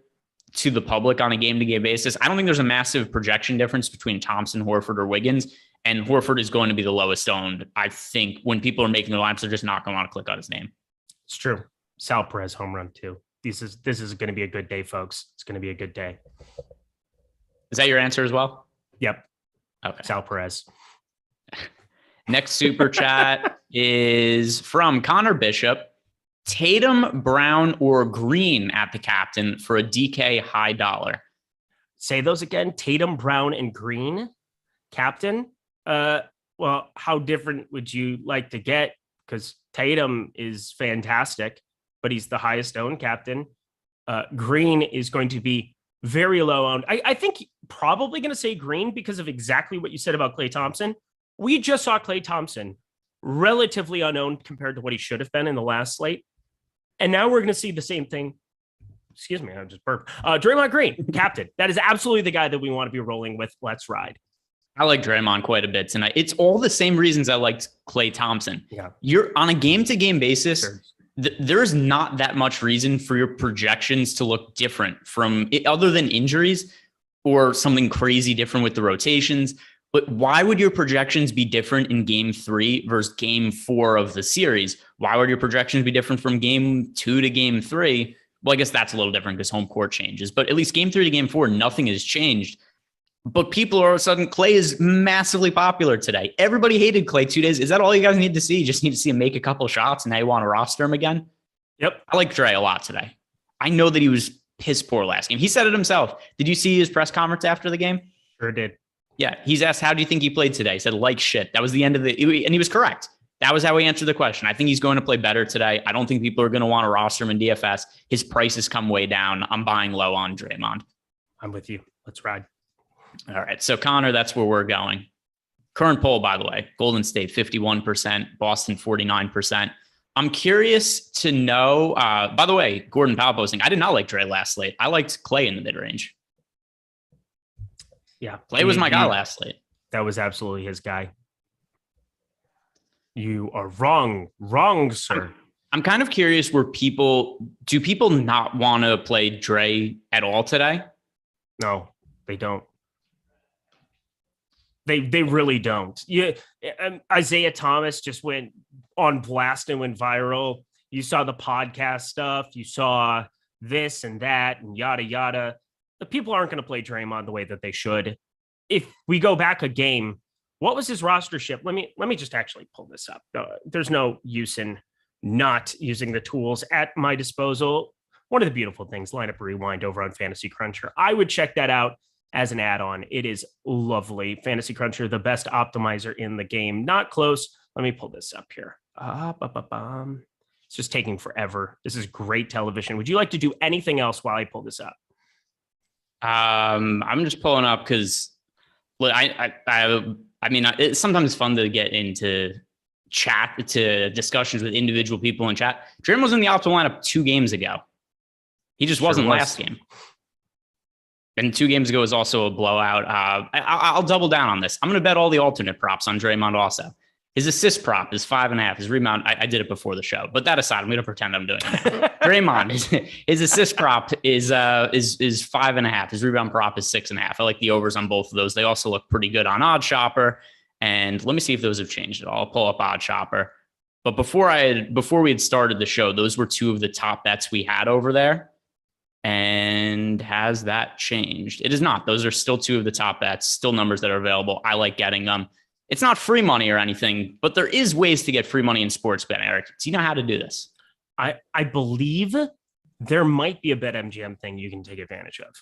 to the public on a game-to-game basis. I don't think there's a massive projection difference between Thompson, Horford, or Wiggins. And Horford is going to be the lowest owned. I think when people are making their lineups, they're just not going to want to click on his name. It's true. Sal Perez home run too. This is going to be a good day, folks. It's going to be a good day. Is that your answer as well? Yep. Okay. Sal Perez. Next super chat is from Connor Bishop. Tatum, Brown, or Green at the captain for a DK high dollar. Say those again. Tatum, Brown, and Green. Captain. Well, how different would you like to get? Because Tatum is fantastic, but he's the highest owned captain. Green is going to be very low owned. I think probably going to say Green because of exactly what you said about Klay Thompson. We just saw Klay Thompson relatively unowned compared to what he should have been in the last slate. And now we're going to see the same thing. Excuse me, I just burped. Draymond Green, captain. That is absolutely the guy that we want to be rolling with. Let's ride. I like Draymond quite a bit tonight. It's all the same reasons I liked Klay Thompson. Yeah. You're on a game-to-game basis. Sure. There's not that much reason for your projections to look different from other than injuries or something crazy different with the rotations. But why would your projections be different in game 3 versus game 4 of the series? Why would your projections be different from game 2 to game 3? Well, I guess that's a little different because home court changes, but at least game 3 to game 4, nothing has changed. But people are all of a sudden, Klay is massively popular today. Everybody hated Klay 2 days. Is that all you guys need to see? You just need to see him make a couple shots and now you want to roster him again? Yep. I like Dre a lot today. I know that he was piss poor last game. He said it himself. Did you see his press conference after the game? Sure did. Yeah. He's asked, how do you think he played today? He said, like shit. That was the end of and he was correct. That was how he answered the question. I think he's going to play better today. I don't think people are going to want to roster him in DFS. His price has come way down. I'm buying low on Draymond. I'm with you. Let's ride. All right. So Connor, that's where we're going. Current poll, by the way, Golden State 51%, Boston 49%. I'm curious to know, by the way, Gordon Powell posting, I did not like Dre last slate. I liked Klay in the mid-range. Yeah. Klay was my guy last slate. That was absolutely his guy. You are wrong, sir. I'm kind of curious do people not want to play Dre at all today? No, they don't. They really don't. Yeah, Isaiah Thomas just went on blast and went viral. You saw the podcast stuff. You saw this and that and yada, yada. The people aren't going to play Draymond the way that they should. If we go back a game, what was his rostership? Let me just actually pull this up. There's no use in not using the tools at my disposal. One of the beautiful things, lineup rewind over on Fantasy Cruncher. I would check that out as an add-on. It is lovely. Fantasy Cruncher, the best optimizer in the game. Not close. Let me pull this up here. So just taking forever. This is great television. Would you like to do anything else while I pull this up? I'm just pulling up because I mean, it's sometimes fun to get into chat to discussions with individual people in chat. Draymond was in the optimal lineup 2 games ago. He just wasn't last game. And 2 games ago was also a blowout. I'll double down on this. I'm going to bet all the alternate props on Draymond also. His assist prop is 5.5. His rebound, I did it before the show, but that aside, I'm going to pretend I'm doing it. Draymond, his assist prop is 5.5. His rebound prop is 6.5. I like the overs on both of those. They also look pretty good on Odd Shopper. And let me see if those have changed at all. I'll pull up Odd Shopper. But before we had started the show, those were 2 of the top bets we had over there. And has that changed? It is not. Those are still 2 of the top bets, still numbers that are available. I like getting them. It's not free money or anything, but there is ways to get free money in sports bet, Eric. Do you know how to do this? I believe there might be a BetMGM thing you can take advantage of.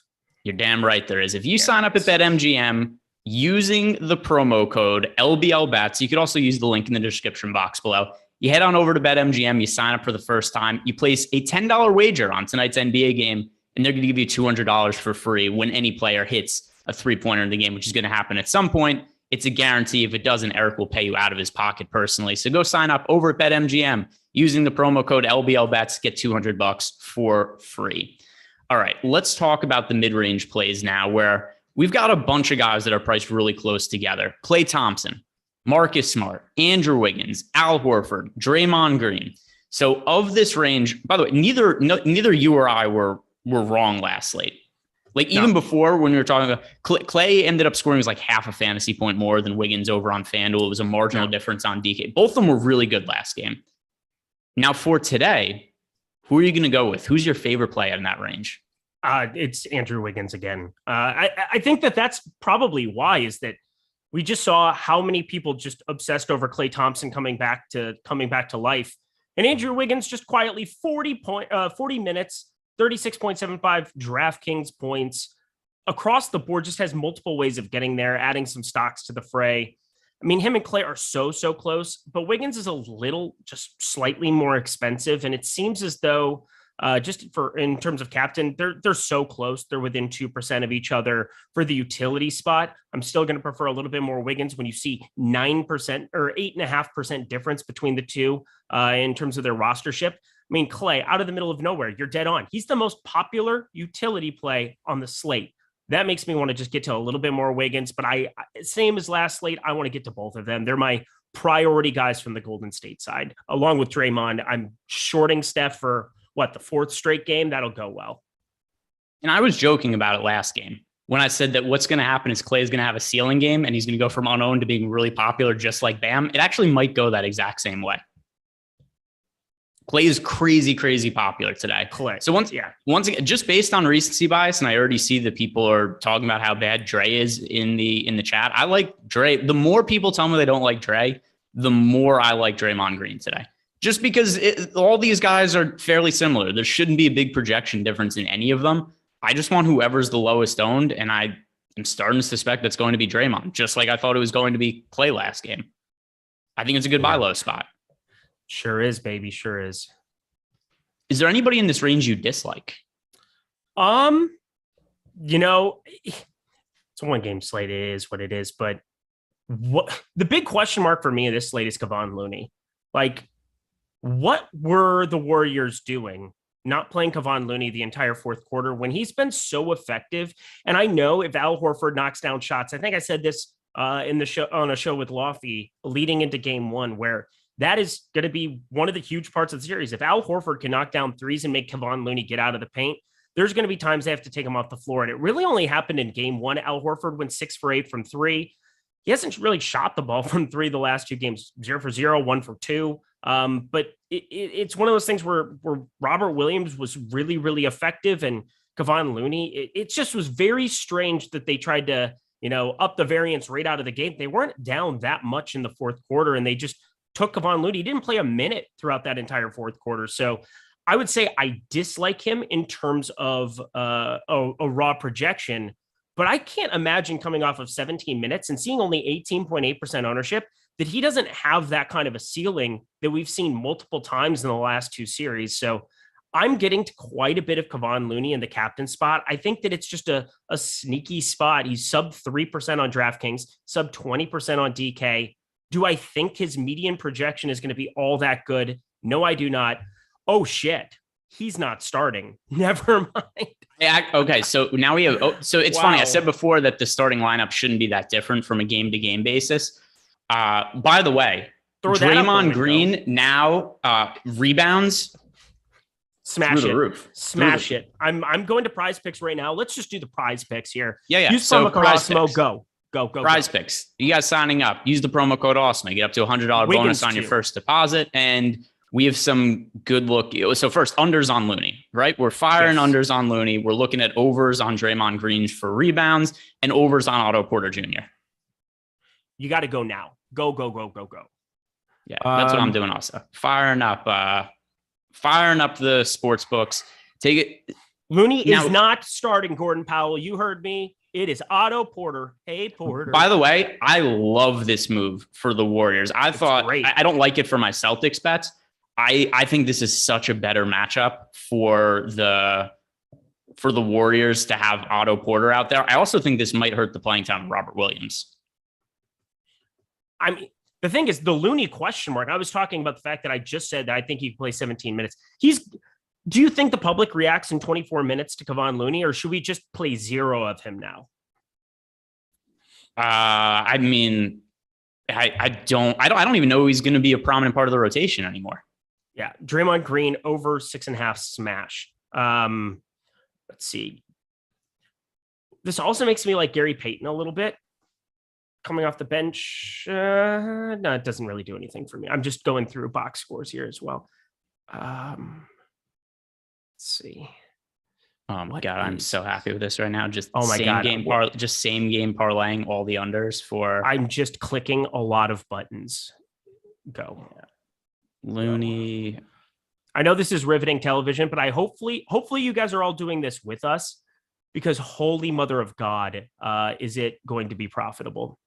You're damn right there is. If you sign up at BetMGM using the promo code LBLBets, you could also use the link in the description box below. You head on over to BetMGM, you sign up for the first time, you place a $10 wager on tonight's NBA game, and they're going to give you $200 for free when any player hits a 3-pointer in the game, which is going to happen at some point. It's a guarantee. If it doesn't, Eric will pay you out of his pocket personally. So go sign up over at BetMGM using the promo code LBLBets, get $200 for free. All right, let's talk about the mid-range plays now, where we've got a bunch of guys that are priced really close together. Klay Thompson, Marcus Smart, Andrew Wiggins, Al Horford, Draymond Green. So of this range, by the way, neither you or I were wrong last slate. Like even before when we were talking about Klay ended up scoring was like half a fantasy point more than Wiggins over on FanDuel. It was a marginal difference on DK. Both of them were really good last game. Now for today, who are you going to go with? Who's your favorite play in that range? It's Andrew Wiggins again. I think that's probably why is that we just saw how many people just obsessed over Klay Thompson coming back to life. And Andrew Wiggins just quietly 40 minutes, 36.75 DraftKings points across the board, just has multiple ways of getting there, adding some stocks to the fray. I mean, him and Klay are so close, but Wiggins is a little just slightly more expensive. And it seems as though in terms of captain, they're so close. They're within 2% of each other for the utility spot. I'm still going to prefer a little bit more Wiggins when you see 9% or 8.5% difference between the two in terms of their rostership. I mean, Klay out of the middle of nowhere, you're dead on. He's the most popular utility play on the slate. That makes me want to just get to a little bit more Wiggins, but same as last slate, I want to get to both of them. They're my priority guys from the Golden State side, along with Draymond. I'm shorting Steph for the 4th straight game. That'll go well. And I was joking about it last game when I said that what's going to happen is Klay is going to have a ceiling game and he's going to go from unowned to being really popular, just like Bam. It actually might go that exact same way. Klay is crazy popular today. Klay. So once again, just based on recency bias, and I already see that people are talking about how bad Dre is in the chat. I like Dre. The more people tell me they don't like Dre, the more I like Draymond Green today. Just because all these guys are fairly similar. There shouldn't be a big projection difference in any of them. I just want whoever's the lowest owned, and I am starting to suspect that's going to be Draymond, just like I thought it was going to be Klay last game. I think it's a good buy low spot. Sure is, baby. Sure is. Is there anybody in this range you dislike? It's a 1-game slate. It is what it is. But what the big question mark for me in this slate is Kevon Looney. Like, what were the Warriors doing not playing Kevon Looney the entire 4th quarter when he's been so effective? And I know if Al Horford knocks down shots, I think I said this in the show on a show with Lofty leading into game 1, where that is going to be one of the huge parts of the series. If Al Horford can knock down threes and make Kevon Looney get out of the paint, there's going to be times they have to take him off the floor. And it really only happened in game 1. Al Horford went 6 for 8 from 3. He hasn't really shot the ball from 3 the last 2 games, 0 for 0, 1 for 2. But it's one of those things where Robert Williams was really effective, and Kevon Looney, it just was very strange that they tried to, up the variance right out of the gate. They weren't down that much in the 4th quarter, and they just took Kevon Looney. He didn't play a minute throughout that entire 4th quarter. So I would say I dislike him in terms of a raw projection, but I can't imagine coming off of 17 minutes and seeing only 18.8% ownership that he doesn't have that kind of a ceiling that we've seen multiple times in the last 2 series. So I'm getting to quite a bit of Kevon Looney in the captain spot. I think that it's just a sneaky spot. He's sub 3% on DraftKings, sub 20% on DK. Do I think his median projection is going to be all that good? No, I do not. Oh, shit. He's not starting. Never mind. Okay, so now we have. So it's funny. I said before that the starting lineup shouldn't be that different from a game-to-game basis. By the way, Draymond Green now rebounds. Smash through it. The roof. Smash it. I'm going to Prize Picks right now. Let's just do the Prize Picks here. Yeah. Use promo code Awesemo. Go. Prize Picks. You guys signing up. Use the promo code Awesemo. Get up to $100 bonus on your first deposit. And we have some good look. So first, unders on Looney, right? We're firing unders on Looney. We're looking at overs on Draymond Green for rebounds and overs on Otto Porter Jr. You got to go now. Go. Yeah, that's what I'm doing also. Firing up the sports books. Take it. Looney is not starting Gordon Powell. You heard me. It is Otto Porter. Hey, Porter. By the way, I love this move for the Warriors. I don't like it for my Celtics bets. I think this is such a better matchup for the Warriors to have Otto Porter out there. I also think this might hurt the playing time of Robert Williams. I mean, the thing is the Looney question mark. I was talking about the fact that I just said that I think he can play 17 minutes. Do you think the public reacts in 24 minutes to Kevon Looney, or should we just play 0 of him now? I mean, I don't even know he's going to be a prominent part of the rotation anymore. Yeah. Draymond Green over 6.5 smash. Let's see. This also makes me like Gary Payton a little bit. Coming off the bench. No, it doesn't really do anything for me. I'm just going through box scores here as well. Let's see. Oh my God, I'm so happy with this right now. Just same game parlaying all the unders for. I'm just clicking a lot of buttons. Go. Yeah. Looney. I know this is riveting television, but hopefully you guys are all doing this with us, because holy mother of God, is it going to be profitable?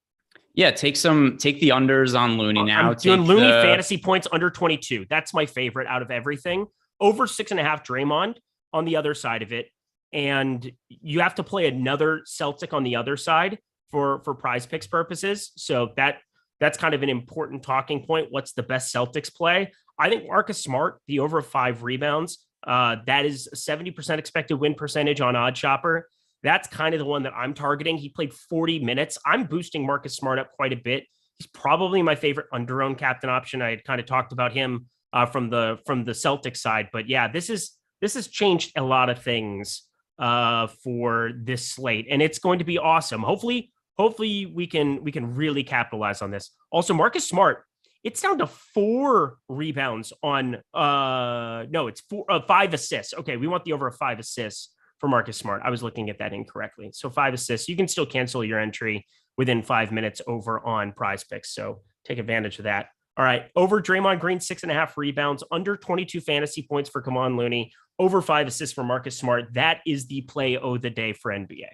Yeah, take the unders on Looney now. I'm doing Looney fantasy points under 22. That's my favorite out of everything. Over 6.5 Draymond on the other side of it. And you have to play another Celtic on the other side for Prize Picks purposes. So that's kind of an important talking point. What's the best Celtics play? I think Marcus Smart, the over 5 rebounds, that is a 70% expected win percentage on Odd Shopper. That's kind of the one that I'm targeting. He played 40 minutes. I'm boosting Marcus Smart up quite a bit. He's probably my favorite under-owned captain option. I had kind of talked about him from the Celtics side, but yeah, this has changed a lot of things for this slate, and it's going to be awesome. Hopefully we can really capitalize on this. Also, Marcus Smart, it's down to 4 rebounds on it's 5 assists. Okay, we want the over 5 assists for Marcus Smart. I was looking at that incorrectly. So 5 assists. You can still cancel your entry within 5 minutes over on Prize Picks. So take advantage of that. All right. Over Draymond Green, 6.5 rebounds, under 22 fantasy points for Kevon Looney, over 5 assists for Marcus Smart. That is the play of the day for NBA.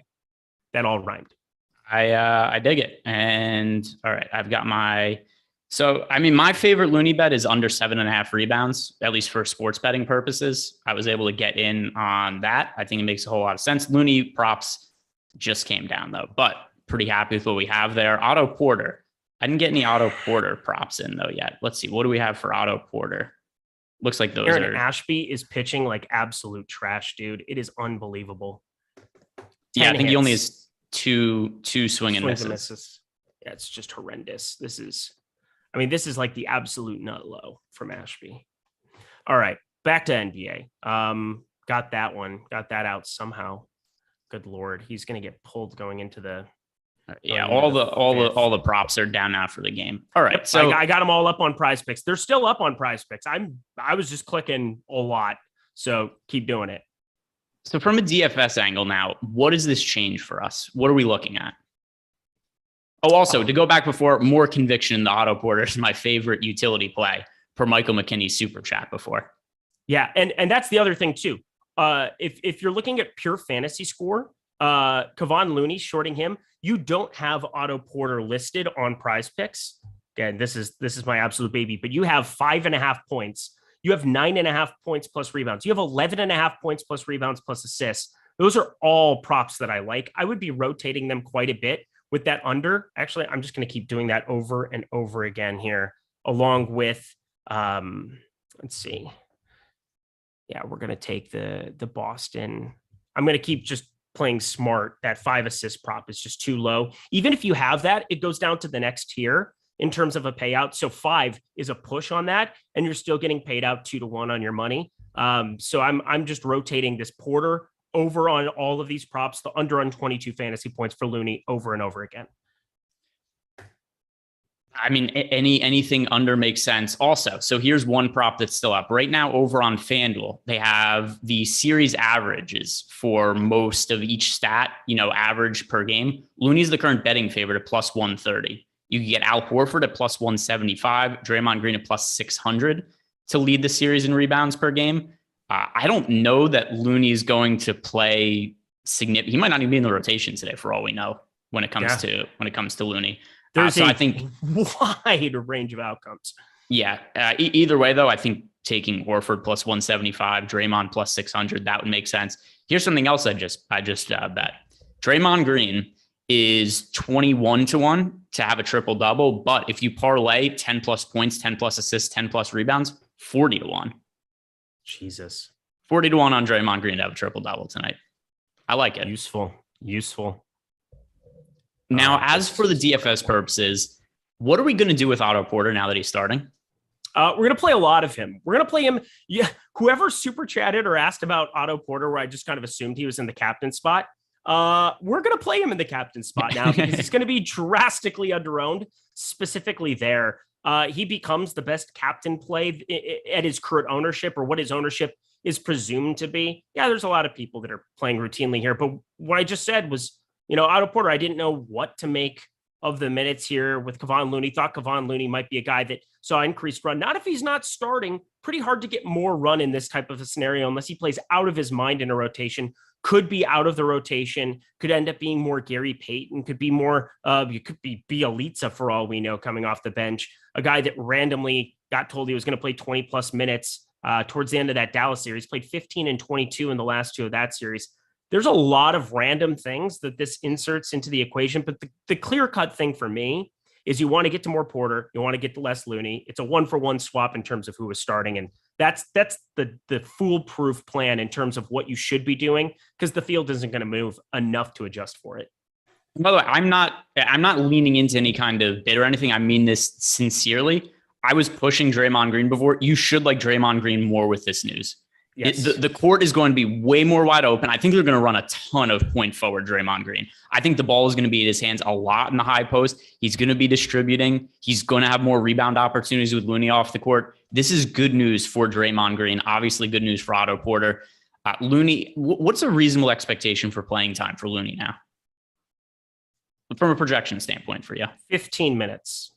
That all rhymed. I dig it. And all right, I've got my favorite Looney bet is under 7.5 rebounds, at least for sports betting purposes. I was able to get in on that. I think it makes a whole lot of sense. Looney props just came down though, but pretty happy with what we have there. Otto Porter. I didn't get any Otto Porter props in though yet. Let's see. What do we have for Otto Porter? Looks like those Aaron Ashby is pitching like absolute trash, dude. It is unbelievable. Yeah, I think he only has two swing and misses. Yeah, it's just horrendous. This is like the absolute nut low from Ashby. All right, back to NBA. Got that out somehow. Good Lord, he's going to get pulled going into the. Yeah, all the props are down now for the game. All right, yep, so I got them all up on Prize Picks. They're still up on Prize Picks. I was just clicking a lot, so keep doing it. So from a DFS angle now, what does this change for us? What are we looking at? To go back before, more conviction in the Otto Porter is my favorite utility play for Michael McKinney's super chat before. Yeah, and that's the other thing too. If you're looking at pure fantasy score, Kevon Looney shorting him, you don't have Otto Porter listed on Prize Picks. Again, this is my absolute baby, but you have 5.5 points. You have 9.5 points plus rebounds. You have 11.5 points plus rebounds plus assists. Those are all props that I like. I would be rotating them quite a bit with that under. Actually, I'm just going to keep doing that over and over again here, along with, let's see. Yeah, we're going to take the Boston. I'm going to keep just playing smart. That 5 assist prop is just too low. Even if you have that, it goes down to the next tier in terms of a payout. So 5 is a push on that, and you're still getting paid out 2-1 on your money. So I'm just rotating this Porter over on all of these props, the under on 22 fantasy points for Looney over and over again. I mean, anything under makes sense also. So here's one prop that's still up right now over on FanDuel. They have the series averages for most of each stat, average per game. Looney's the current betting favorite at plus 130. You can get Al Horford at plus 175, Draymond Green at plus 600 to lead the series in rebounds per game. I don't know that Looney is going to play significant. He might not even be in the rotation today for all we know when it comes to Looney. There's I think wide range of outcomes. Yeah. Either way, though, I think taking Horford plus 175, Draymond plus 600, that would make sense. Here's something else I just bet. Draymond Green is 21-1 to have a triple double, but if you parlay 10 plus points, 10 plus assists, 10 plus rebounds, 40-1. Jesus. 40-1 on Draymond Green to have a triple double tonight. I like it. Useful. Now, as for the DFS purposes, what are we going to do with Otto Porter now that he's starting? We're going to play a lot of him. We're going to play him. Yeah. Whoever super chatted or asked about Otto Porter, where I just kind of assumed he was in the captain spot. We're going to play him in the captain spot now because he's going to be drastically underowned, specifically there. He becomes the best captain play at his current ownership, or what his ownership is presumed to be. Yeah, there's a lot of people that are playing routinely here, but what I just said was, Otto Porter, I didn't know what to make of the minutes here with Kevon Looney. Thought Kevon Looney might be a guy that saw increased run. Not if he's not starting. Pretty hard to get more run in this type of a scenario unless he plays out of his mind in a rotation. Could be out of the rotation. Could end up being more Gary Payton. Could be more. You could be Bielitsa for all we know coming off the bench. A guy that randomly got told he was going to play 20 plus minutes towards the end of that Dallas series. Played 15 and 22 in the last 2 of that series. There's a lot of random things that this inserts into the equation, but the clear-cut thing for me is you want to get to more Porter, you want to get to less Looney. It's a 1-for-1 swap in terms of who is starting, and that's the foolproof plan in terms of what you should be doing, because the field isn't going to move enough to adjust for it. By the way, I'm not leaning into any kind of bid or anything. I mean this sincerely. I was pushing Draymond Green before. You should like Draymond Green more with this news. Yes. The court is going to be way more wide open. I think they're going to run a ton of point forward Draymond Green. I think the ball is going to be in his hands a lot in the high post. He's going to be distributing. He's going to have more rebound opportunities with Looney off the court. This is good news for Draymond Green. Obviously good news for Otto Porter. Looney, what's a reasonable expectation for playing time for Looney now? From a projection standpoint for you? 15 minutes.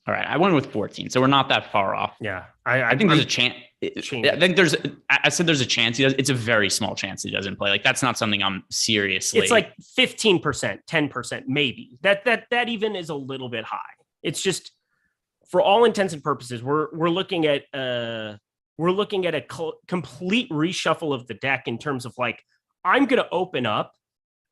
All right. I went with 14, so we're not that far off. Yeah. I think there's a chance. I said there's a chance he does. It's a very small chance he doesn't play. Like, that's not something I'm seriously. It's like 15%, 10%, maybe. That even is a little bit high. It's just, for all intents and purposes, we're looking at a complete reshuffle of the deck in terms of, like, I'm going to open up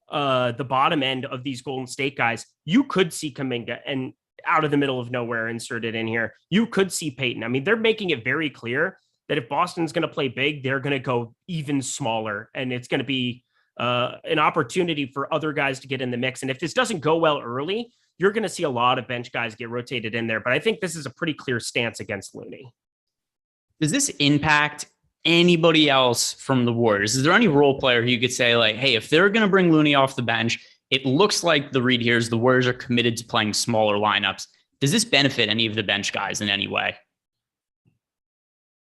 the bottom end of these Golden State guys. You could see Kuminga and out of the middle of nowhere inserted in here. You could see Payton. I mean, they're making it very clear that if Boston's going to play big, they're going to go even smaller, and it's going to be an opportunity for other guys to get in the mix. And if this doesn't go well early, you're going to see a lot of bench guys get rotated in there. But I think this is a pretty clear stance against Looney. Does this impact anybody else from the Warriors? Is there any role player who you could say, like, hey, if they're going to bring Looney off the bench, it looks like the read here is the Warriors are committed to playing smaller lineups. Does this benefit any of the bench guys in any way?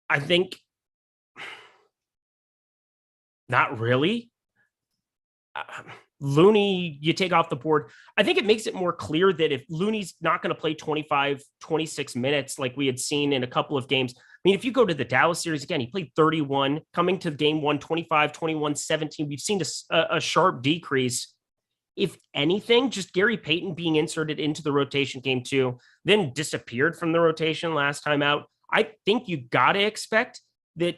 I think not really. Looney, you take off the board. I think it makes it more clear that if Looney's not going to play 25, 26 minutes like we had seen in a couple of games. I mean, if you go to the Dallas series again, he played 31, coming to game 1, 25, 21, 17. We've seen a sharp decrease. if anything, just Gary Payton being inserted into the rotation game 2, then disappeared from the rotation last time out. I think you got to expect that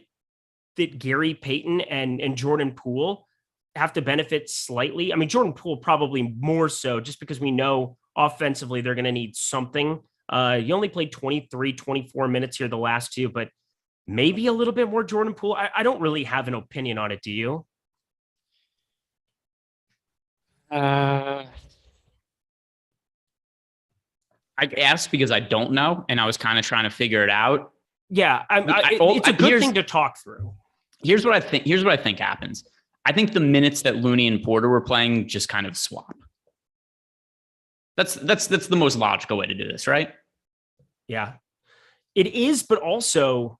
Gary Payton and Jordan Poole have to benefit slightly. I mean, Jordan Poole probably more so, just because we know offensively they're going to need something. You only played 23, 24 minutes here the last 2, but maybe a little bit more Jordan Poole. I don't really have an opinion on it. Do you? I asked because I don't know, and I was kind of trying to figure it out. Yeah, it's a good thing to talk through. Here's what I think. Here's what I think happens. I think the minutes that Looney and Porter were playing just kind of swap. That's the most logical way to do this, right? Yeah, it is. But also,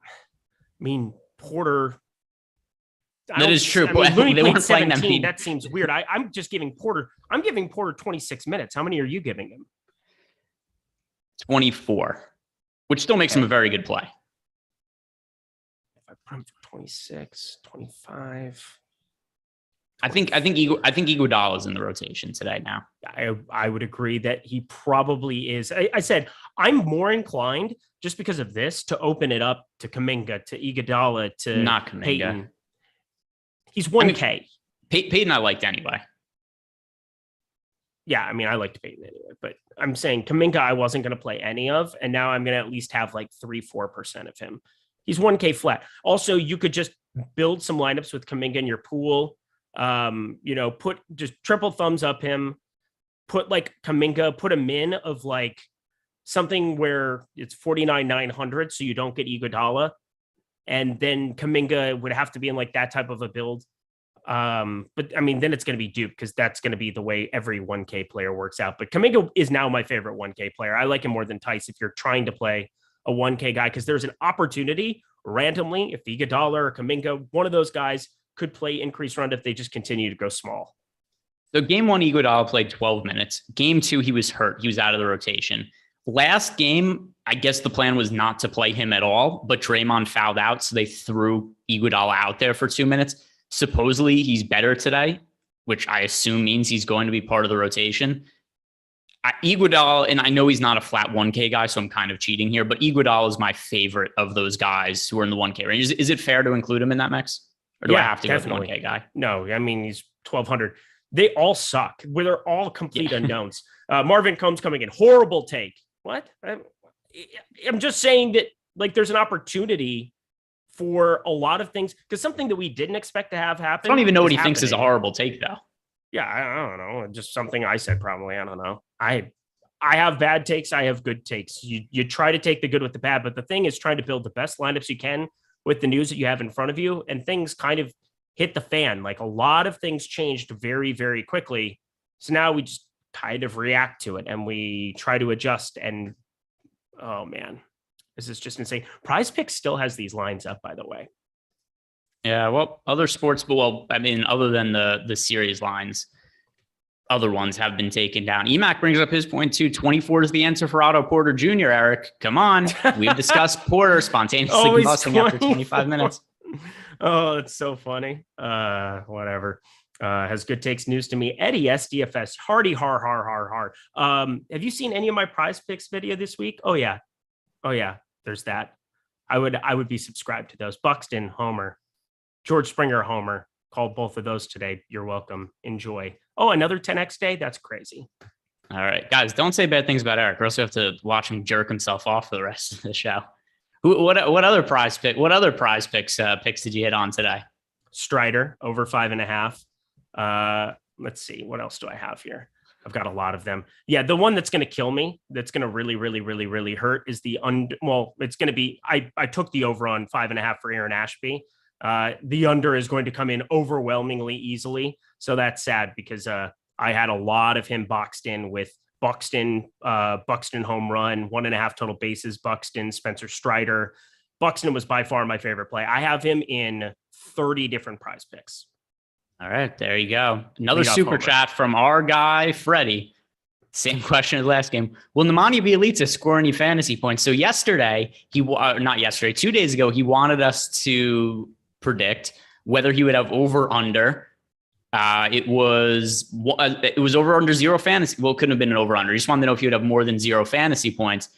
I mean, Porter. That is true. I mean, Looney they played weren't playing 17. That seems weird. I'm just giving Porter. I'm giving Porter 26 minutes. How many are you giving him? 24, which still makes him a very good play. If I put him for 26, 25. I think Iguodala is in the rotation today now. I would agree that he probably is. I said I'm more inclined, just because of this, to open it up to Kuminga, to Iguodala, to not Kuminga. Payton. He's 1K. I mean, Payton I liked anyway. Yeah, I mean, I liked Payton anyway, but I'm saying Kuminga I wasn't going to play any of, and now I'm going to at least have like 3-4% of him. He's 1K flat. Also, you could just build some lineups with Kuminga in your pool. Put just triple thumbs up him. Put like Kuminga, put him in of like something where it's 49,900, so you don't get Iguodala. And then Kuminga would have to be in like that type of a build. But I mean, then it's going to be Duke, because that's going to be the way every 1K player works out. But Kuminga is now my favorite 1K player. I like him more than Tice if you're trying to play a 1K guy, because there's an opportunity randomly if Iguodala or Kuminga, one of those guys, could play increased round if they just continue to go small. So game 1, Iguodala played 12 minutes. Game 2, he was hurt. He was out of the rotation. Last game, I guess the plan was not to play him at all, but Draymond fouled out, so they threw Iguodala out there for 2 minutes. Supposedly, he's better today, which I assume means he's going to be part of the rotation. Iguodala, and I know he's not a flat 1K guy, so I'm kind of cheating here, but Iguodala is my favorite of those guys who are in the 1K range. Is it fair to include him in that mix? Or do I have to definitely go with 1K guy? No, I mean, he's 1,200. They all suck. They're all complete unknowns. Marvin Combs coming in. Horrible take. What? I'm just saying that, like, there's an opportunity for a lot of things, because something that we didn't expect to have happen. I don't even know what he thinks is a horrible take, though. Yeah, I don't know. Just something I said, probably. I don't know. I have bad takes. I have good takes. You try to take the good with the bad, but the thing is trying to build the best lineups you can with the news that you have in front of you, and things kind of hit the fan. Like, a lot of things changed very, very quickly. So now we just kind of react to it and we try to adjust. And oh man, this is just insane. Prize Picks still has these lines up, by the way. Yeah, well, other sports, but I mean, other than the series lines, other ones have been taken down. EMAC brings up his point too. 24 is the answer for Otto Porter Jr., Eric. Come on. We've discussed Porter spontaneously combusting after 25 minutes. Oh, it's so funny. Whatever. Has good takes news to me. Eddie SDFS. Hardy, har. Have you seen any of my Prize Picks video this week? Oh yeah. There's that. I would be subscribed to those. Buxton, Homer. George Springer, Homer. Called both of those today. You're welcome. Enjoy. Oh, another 10X day? That's crazy. All right, guys, don't say bad things about Eric, or else we have to watch him jerk himself off for the rest of the show. What other Prize Picks picks did you hit on today? Strider over 5.5. Let's see. What else do I have here? I've got a lot of them. Yeah, the one that's going to kill me, that's going to really hurt, is the it's going to be, I took the over on 5.5 for Aaron Ashby. The under is going to come in overwhelmingly easily. So that's sad, because I had a lot of him boxed in with Buxton home run, 1.5 total bases, Buxton, Spencer Strider. Buxton was by far my favorite play. I have him in 30 different Prize Picks. All right, there you go. Another super chat from our guy, Freddie. Same question as last game. Will Nemanja Bjelica score any fantasy points? So yesterday, 2 days ago, he wanted us to predict whether he would have over under It was over under 0 fantasy. Well, it couldn't have been an over under. You just wanted to know if you'd have more than 0 fantasy points.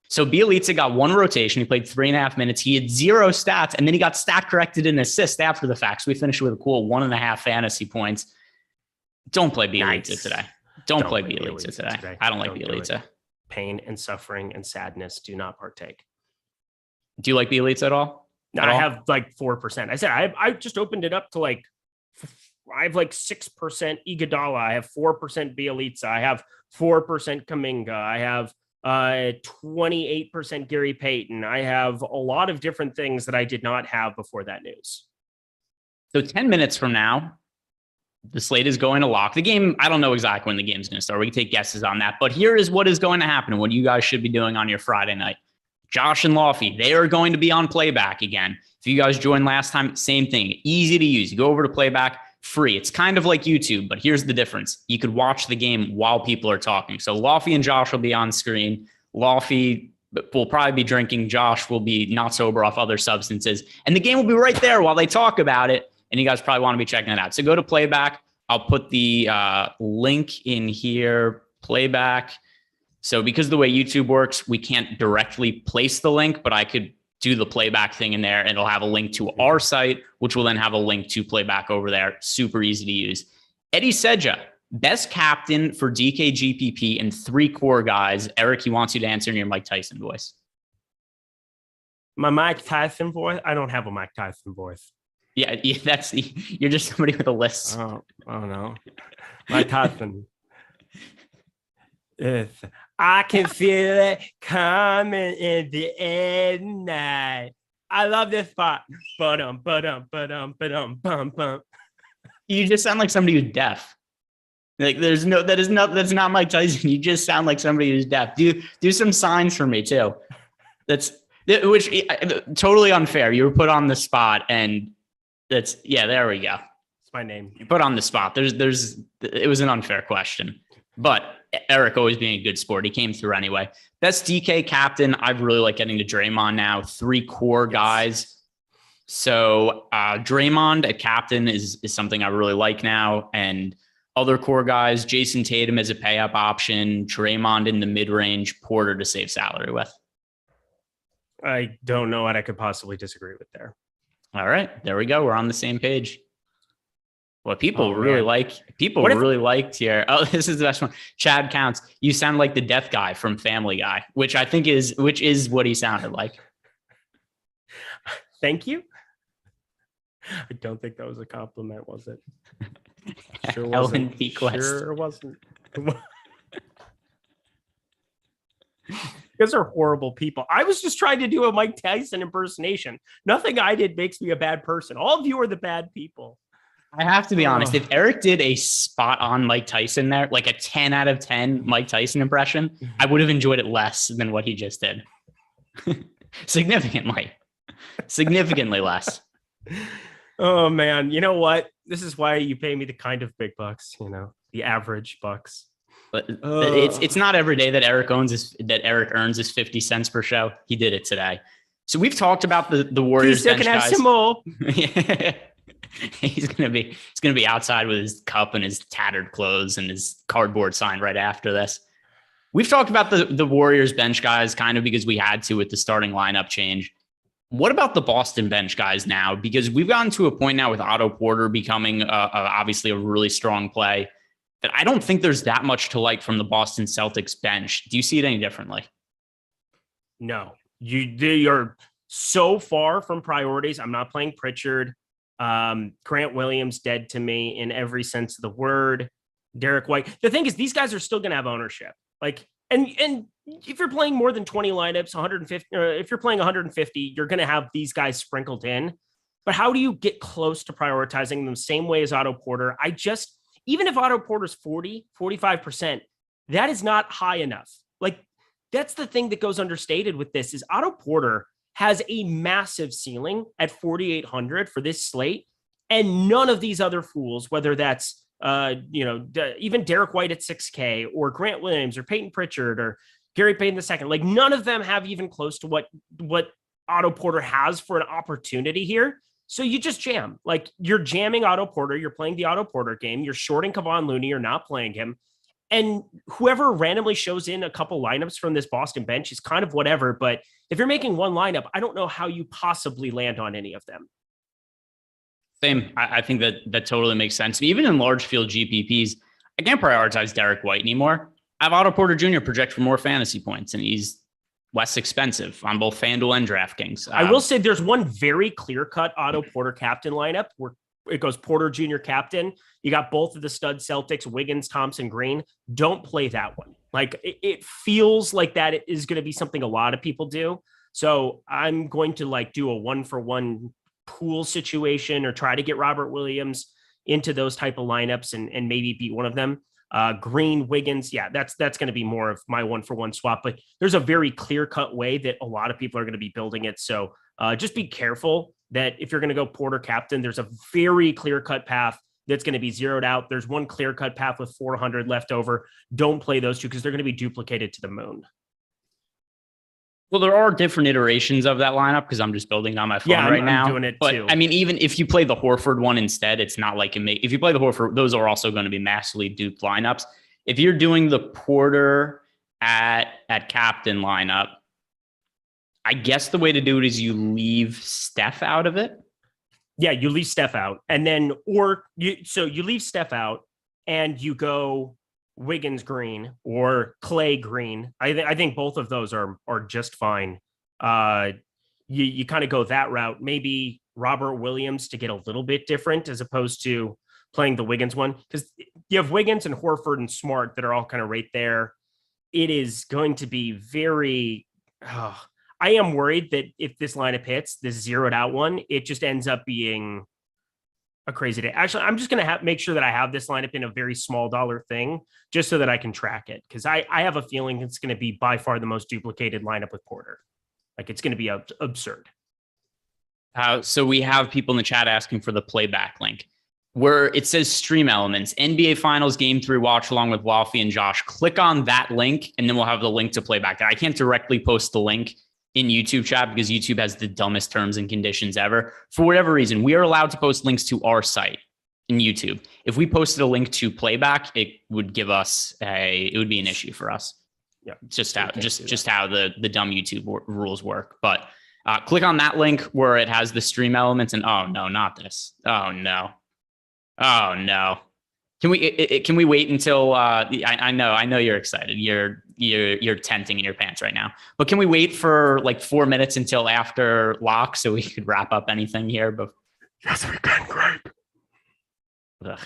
So Bielitsa got 1 rotation. He played 3.5 minutes. He had 0 stats, and then he got stat corrected in assist after the fact. So we finished with a cool 1.5 fantasy points. Don't play Bielitsa today. Don't play Bielitsa today. I don't like Bielitsa. Pain and suffering and sadness do not partake. Do you like Bielitsa at all? I have like 4%. I said I just opened it up to like I have like 6% Iguodala. I have 4% Bielitsa. I have 4% Kuminga. I have 28% Gary Payton. I have a lot of different things that I did not have before that news. So 10 minutes from now, the slate is going to lock. The game, I don't know exactly when the game's going to start. We can take guesses on that. But here is what is going to happen, what you guys should be doing on your Friday night. Josh and Laufey, they are going to be on playback again. If you guys joined last time, same thing. Easy to use. You go over to playback, free. It's kind of like YouTube, but here's the difference. You could watch the game while people are talking. So Laufey and Josh will be on screen. Laufey will probably be drinking. Josh will be not sober off other substances. And the game will be right there while they talk about it. And you guys probably want to be checking it out. So go to playback. I'll put the link in here, playback. So because of the way YouTube works, we can't directly place the link, but I could do the playback thing in there and it'll have a link to our site, which will then have a link to playback over there. Super easy to use. Eddie Sedja, best captain for DK GPP and 3 core guys. Eric, he wants you to answer in your Mike Tyson voice. My Mike Tyson voice? I don't have a Mike Tyson voice. Yeah, you're just somebody with a list. Oh no. Mike Tyson. Yes. I can feel it coming in the air tonight. I love this spot. Bum. You just sound like somebody who's deaf. Like that's not Mike Tyson. You just sound like somebody who's deaf. Do some signs for me too. Which totally unfair. You were put on the spot, and there we go. It's my name. You put on the spot. It was an unfair question, but Eric always being a good sport. He came through anyway. Best DK captain. I really like getting to Draymond now. 3 core guys. So Draymond at captain is something I really like now. And other core guys, Jason Tatum as a pay up option, Draymond in the mid range, Porter to save salary with. I don't know what I could possibly disagree with there. All right, there we go. We're on the same page. What people really liked here. Oh, this is the best one. Chad Counts. You sound like the death guy from Family Guy, which is what he sounded like. Thank you. I don't think that was a compliment, was it? Sure wasn't. Sure wasn't. You guys are horrible people. I was just trying to do a Mike Tyson impersonation. Nothing I did makes me a bad person. All of you are the bad people. I have to be honest. If Eric did a spot on Mike Tyson there, like a 10 out of 10 Mike Tyson impression, I would have enjoyed it less than what he just did. Significantly less. Oh man. You know what? This is why you pay me the kind of big bucks, the average bucks. But it's not every day that Eric earns his 50 cents per show. He did it today. So we've talked about the Warriors bench guys. Yeah. He's gonna be outside with his cup and his tattered clothes and his cardboard sign right after this. We've talked about the Warriors bench guys kind of because we had to with the starting lineup change. What about the Boston bench guys now? Because we've gotten to a point now with Otto Porter becoming obviously a really strong play that I don't think there's that much to like from the Boston Celtics bench. Do you see it any differently? No, they are so far from priorities. I'm not playing Pritchard. Grant Williams dead to me in every sense of the word. Derek White. The thing is, these guys are still going to have ownership. Like, and if you're playing more than 20 lineups, 150, or if you're playing 150, you're going to have these guys sprinkled in. But how do you get close to prioritizing them same way as Otto Porter? Even if Otto Porter's 45%, that is not high enough. Like, that's the thing that goes understated with this is Otto Porter has a massive ceiling at 4,800 for this slate. And none of these other fools, whether that's, even Derek White at 6K or Grant Williams or Peyton Pritchard or Gary Payton II, like none of them have even close to what Otto Porter has for an opportunity here. So you just jam. Like you're jamming Otto Porter. You're playing the Otto Porter game. You're shorting Kevon Looney. You're not playing him. And whoever randomly shows in a couple lineups from this Boston bench is kind of whatever. But if you're making one lineup, I don't know how you possibly land on any of them. Same. I think that totally makes sense. Even in large field GPPs, I can't prioritize Derek White anymore. I have Otto Porter Jr. project for more fantasy points, and he's less expensive on both FanDuel and DraftKings. I will say there's one very clear-cut Otto Porter captain lineup where it goes Porter Jr. captain. You got both of the stud Celtics, Wiggins, Thompson, Green. Don't play that one. Like it feels like that is going to be something a lot of people do. So I'm going to like do a 1-for-1 pool situation or try to get Robert Williams into those type of lineups and maybe beat one of them. Green, Wiggins. Yeah, that's going to be more of my 1-for-1 swap, but there's a very clear cut way that a lot of people are going to be building it. So just be careful that if you're going to go Porter captain, there's a very clear cut path that's going to be zeroed out. There's one clear cut path with 400 left over. Don't play those two because they're going to be duplicated to the moon. Well, there are different iterations of that lineup because I'm just building on my phone right now. I'm doing it but too. I mean, even if you play the Horford one instead, it's not like if you play the Horford, those are also going to be massively duped lineups. If you're doing the Porter at captain lineup, I guess the way to do it is you leave Steph out of it. Yeah, you leave Steph out, and then you leave Steph out, and you go Wiggins Green or Clay Green. I think both of those are just fine. You kind of go that route. Maybe Robert Williams to get a little bit different as opposed to playing the Wiggins one, because you have Wiggins and Horford and Smart that are all kind of right there. It is going to be very. I am worried that if this lineup hits, this zeroed out one, it just ends up being a crazy day. Actually, I'm just going to make sure that I have this lineup in a very small dollar thing just so that I can track it. Because I have a feeling it's going to be by far the most duplicated lineup with Porter. Like it's going to be absurd. So we have people in the chat asking for the playback link where it says stream elements, NBA Finals Game 3 watch along with Walfie and Josh. Click on that link and then we'll have the link to playback. I can't directly post the link in YouTube chat because YouTube has the dumbest terms and conditions ever. For whatever reason, we are allowed to post links to our site in YouTube. If we posted a link to playback, it would give us it would be an issue for us. Yeah, just how the dumb YouTube rules work. But click on that link where it has the stream elements and oh no, not this. Oh no. Can we wait until I know you're excited. You're tenting in your pants right now. But can we wait for like 4 minutes until after lock so we could wrap up anything here? But yes, we can. Great. Ugh.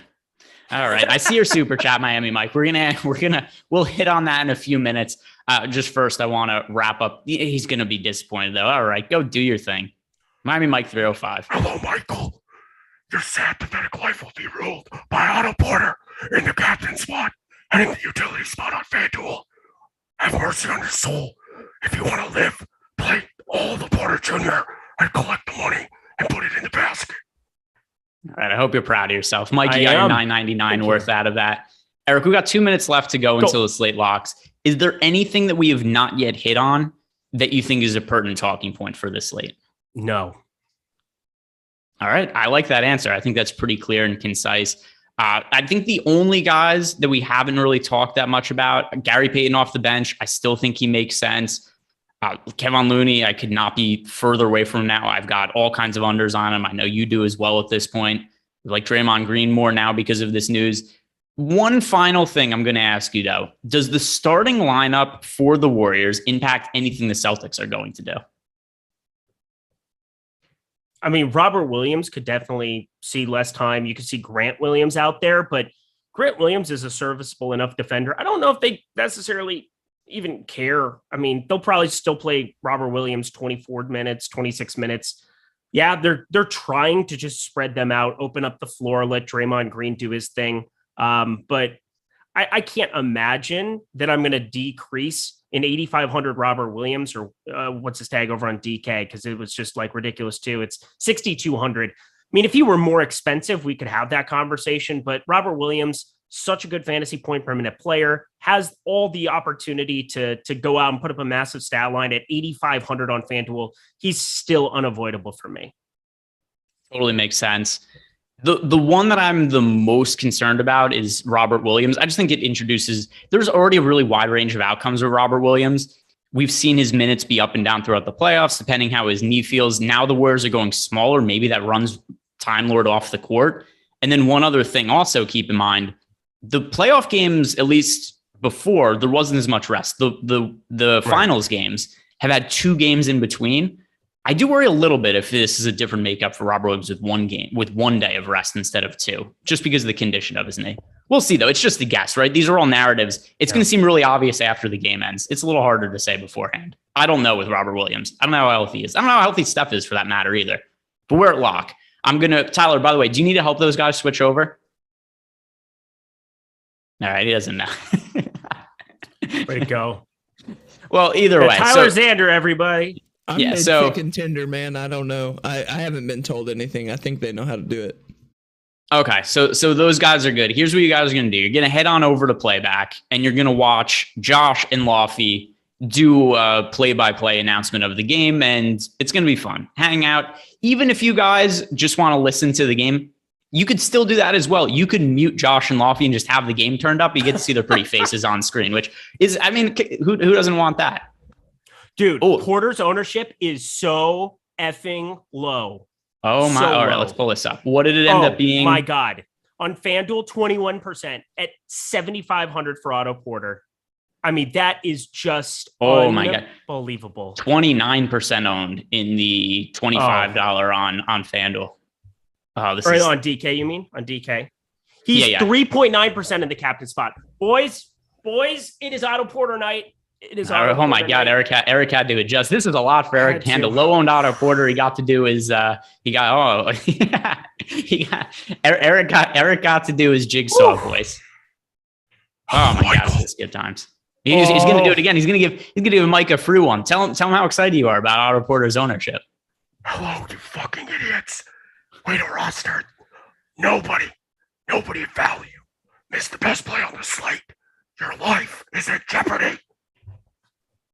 All right. I see your super chat, Miami Mike. We'll hit on that in a few minutes. Just first, I want to wrap up. He's gonna be disappointed though. All right, go do your thing. Miami Mike 305. Hello, Michael. Your sad, pathetic life will be ruled by Otto Porter in the captain spot and in the utility spot on FanDuel. Have mercy on your soul. If you want to live, play all the Porter Jr. and collect the money and put it in the basket. All right, I hope you're proud of yourself. Mike, you got your $9.99 worth out of that. Eric, we got 2 minutes left to go until the slate locks. Is there anything that we have not yet hit on that you think is a pertinent talking point for this slate? No. All right. I like that answer. I think that's pretty clear and concise. I think the only guys that we haven't really talked that much about, Gary Payton off the bench, I still think he makes sense. Kevon Looney, I could not be further away from him now. I've got all kinds of unders on him. I know you do as well at this point. Like Draymond Green more now because of this news. One final thing I'm going to ask you, though. Does the starting lineup for the Warriors impact anything the Celtics are going to do? I mean, Robert Williams could definitely see less time. You could see Grant Williams out there, but Grant Williams is a serviceable enough defender. I don't know if they necessarily even care. I mean, they'll probably still play Robert Williams 24 minutes, 26 minutes. Yeah, they're trying to just spread them out, open up the floor, let Draymond Green do his thing. But I can't imagine that I'm going to decrease in 8,500 Robert Williams or what's his tag over on DK, because it was just like ridiculous too. It's 6,200. I mean, if he were more expensive, we could have that conversation. But Robert Williams, such a good fantasy point per minute player, has all the opportunity to go out and put up a massive stat line at 8,500 on FanDuel. He's still unavoidable for me. Totally makes sense. The one that I'm the most concerned about is Robert Williams. I just think it introduces, there's already a really wide range of outcomes with Robert Williams. We've seen his minutes be up and down throughout the playoffs, depending how his knee feels. Now the Warriors are going smaller. Maybe that runs Time Lord off the court. And then one other thing also keep in mind, the playoff games, at least before, there wasn't as much rest. The finals games have had 2 games in between. I do worry a little bit if this is a different makeup for Robert Williams with 1 day of rest instead of 2, just because of the condition of his knee. We'll see, though. It's just a guess, right? These are all narratives. It's going to seem really obvious after the game ends. It's a little harder to say beforehand. I don't know with Robert Williams. I don't know how healthy he is. I don't know how healthy Steph is for that matter either. But we're at lock. Tyler, by the way, do you need to help those guys switch over? All right, he doesn't know. Way to go. Well, either way. Tyler Xander, everybody. I'm mid contender, man. I don't know. I haven't been told anything. I think they know how to do it. Okay, so those guys are good. Here's what you guys are going to do. You're going to head on over to Playback, and you're going to watch Josh and Lofty do a play-by-play announcement of the game, and it's going to be fun. Hang out. Even if you guys just want to listen to the game, you could still do that as well. You could mute Josh and Lofty and just have the game turned up. You get to see their pretty faces on screen, which is, I mean, who doesn't want that? Dude, Porter's ownership is so effing low. Oh my! All right, let's pull this up. What did it end up being? My God, on FanDuel, 21% at 7,500 for Otto Porter. I mean, that is just my God, unbelievable. 29% owned in the $25 on FanDuel. Oh, this is on DK. You mean on DK? He's 3.9% in the captain spot. Boys, it is Otto Porter night. It is. Oh my God, Eric had to adjust. This is a lot for Eric to handle. Low owned Otto Porter. He got to do his. Eric got to do his jigsaw voice. Oh my God, this is good times. He's going to do it again. He's going to give Mike a free one. Tell him how excited you are about Otto Porter's ownership. Hello, you fucking idiots. Way to roster. Nobody of value missed the best play on the slate. Your life is in jeopardy.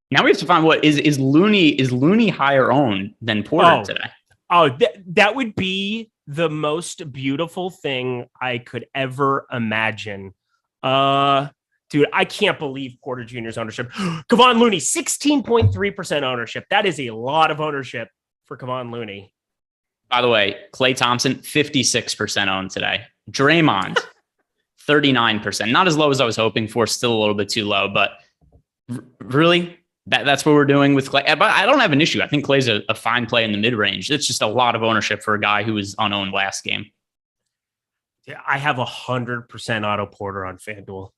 Now we have to find what is Looney higher owned than Porter today? Oh, that would be the most beautiful thing I could ever imagine. Dude, I can't believe Porter Jr.'s ownership. Kevon Looney, 16.3% ownership. That is a lot of ownership for Kevon Looney. By the way, Klay Thompson, 56% owned today. Draymond, 39%. Not as low as I was hoping for. Still a little bit too low, but really, that's what we're doing with Klay. But I don't have an issue. I think Klay's a fine play in the mid-range. It's just a lot of ownership for a guy who was unowned last game. Yeah, I have 100% Otto Porter on FanDuel.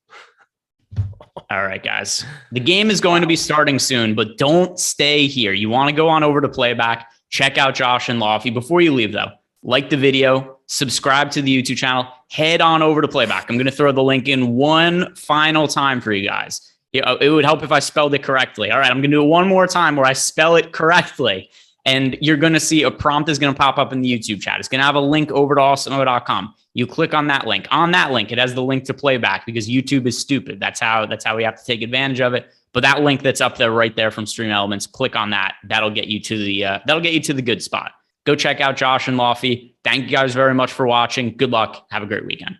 All right, guys. The game is going to be starting soon, but don't stay here. You want to go on over to Playback. Check out Josh and Lofty. Before you leave, though, like the video, subscribe to the YouTube channel, head on over to Playback. I'm going to throw the link in one final time for you guys. It would help if I spelled it correctly. All right, I'm going to do it one more time where I spell it correctly. And you're going to see a prompt is going to pop up in the YouTube chat. It's going to have a link over to awesemo.com. You click on that link. On that link, it has the link to Playback because YouTube is stupid. That's how we have to take advantage of it. But that link that's up there right there from Stream Elements, click on that. That'll get you to the good spot. Go check out Josh and Lofty. Thank you guys very much for watching. Good luck. Have a great weekend.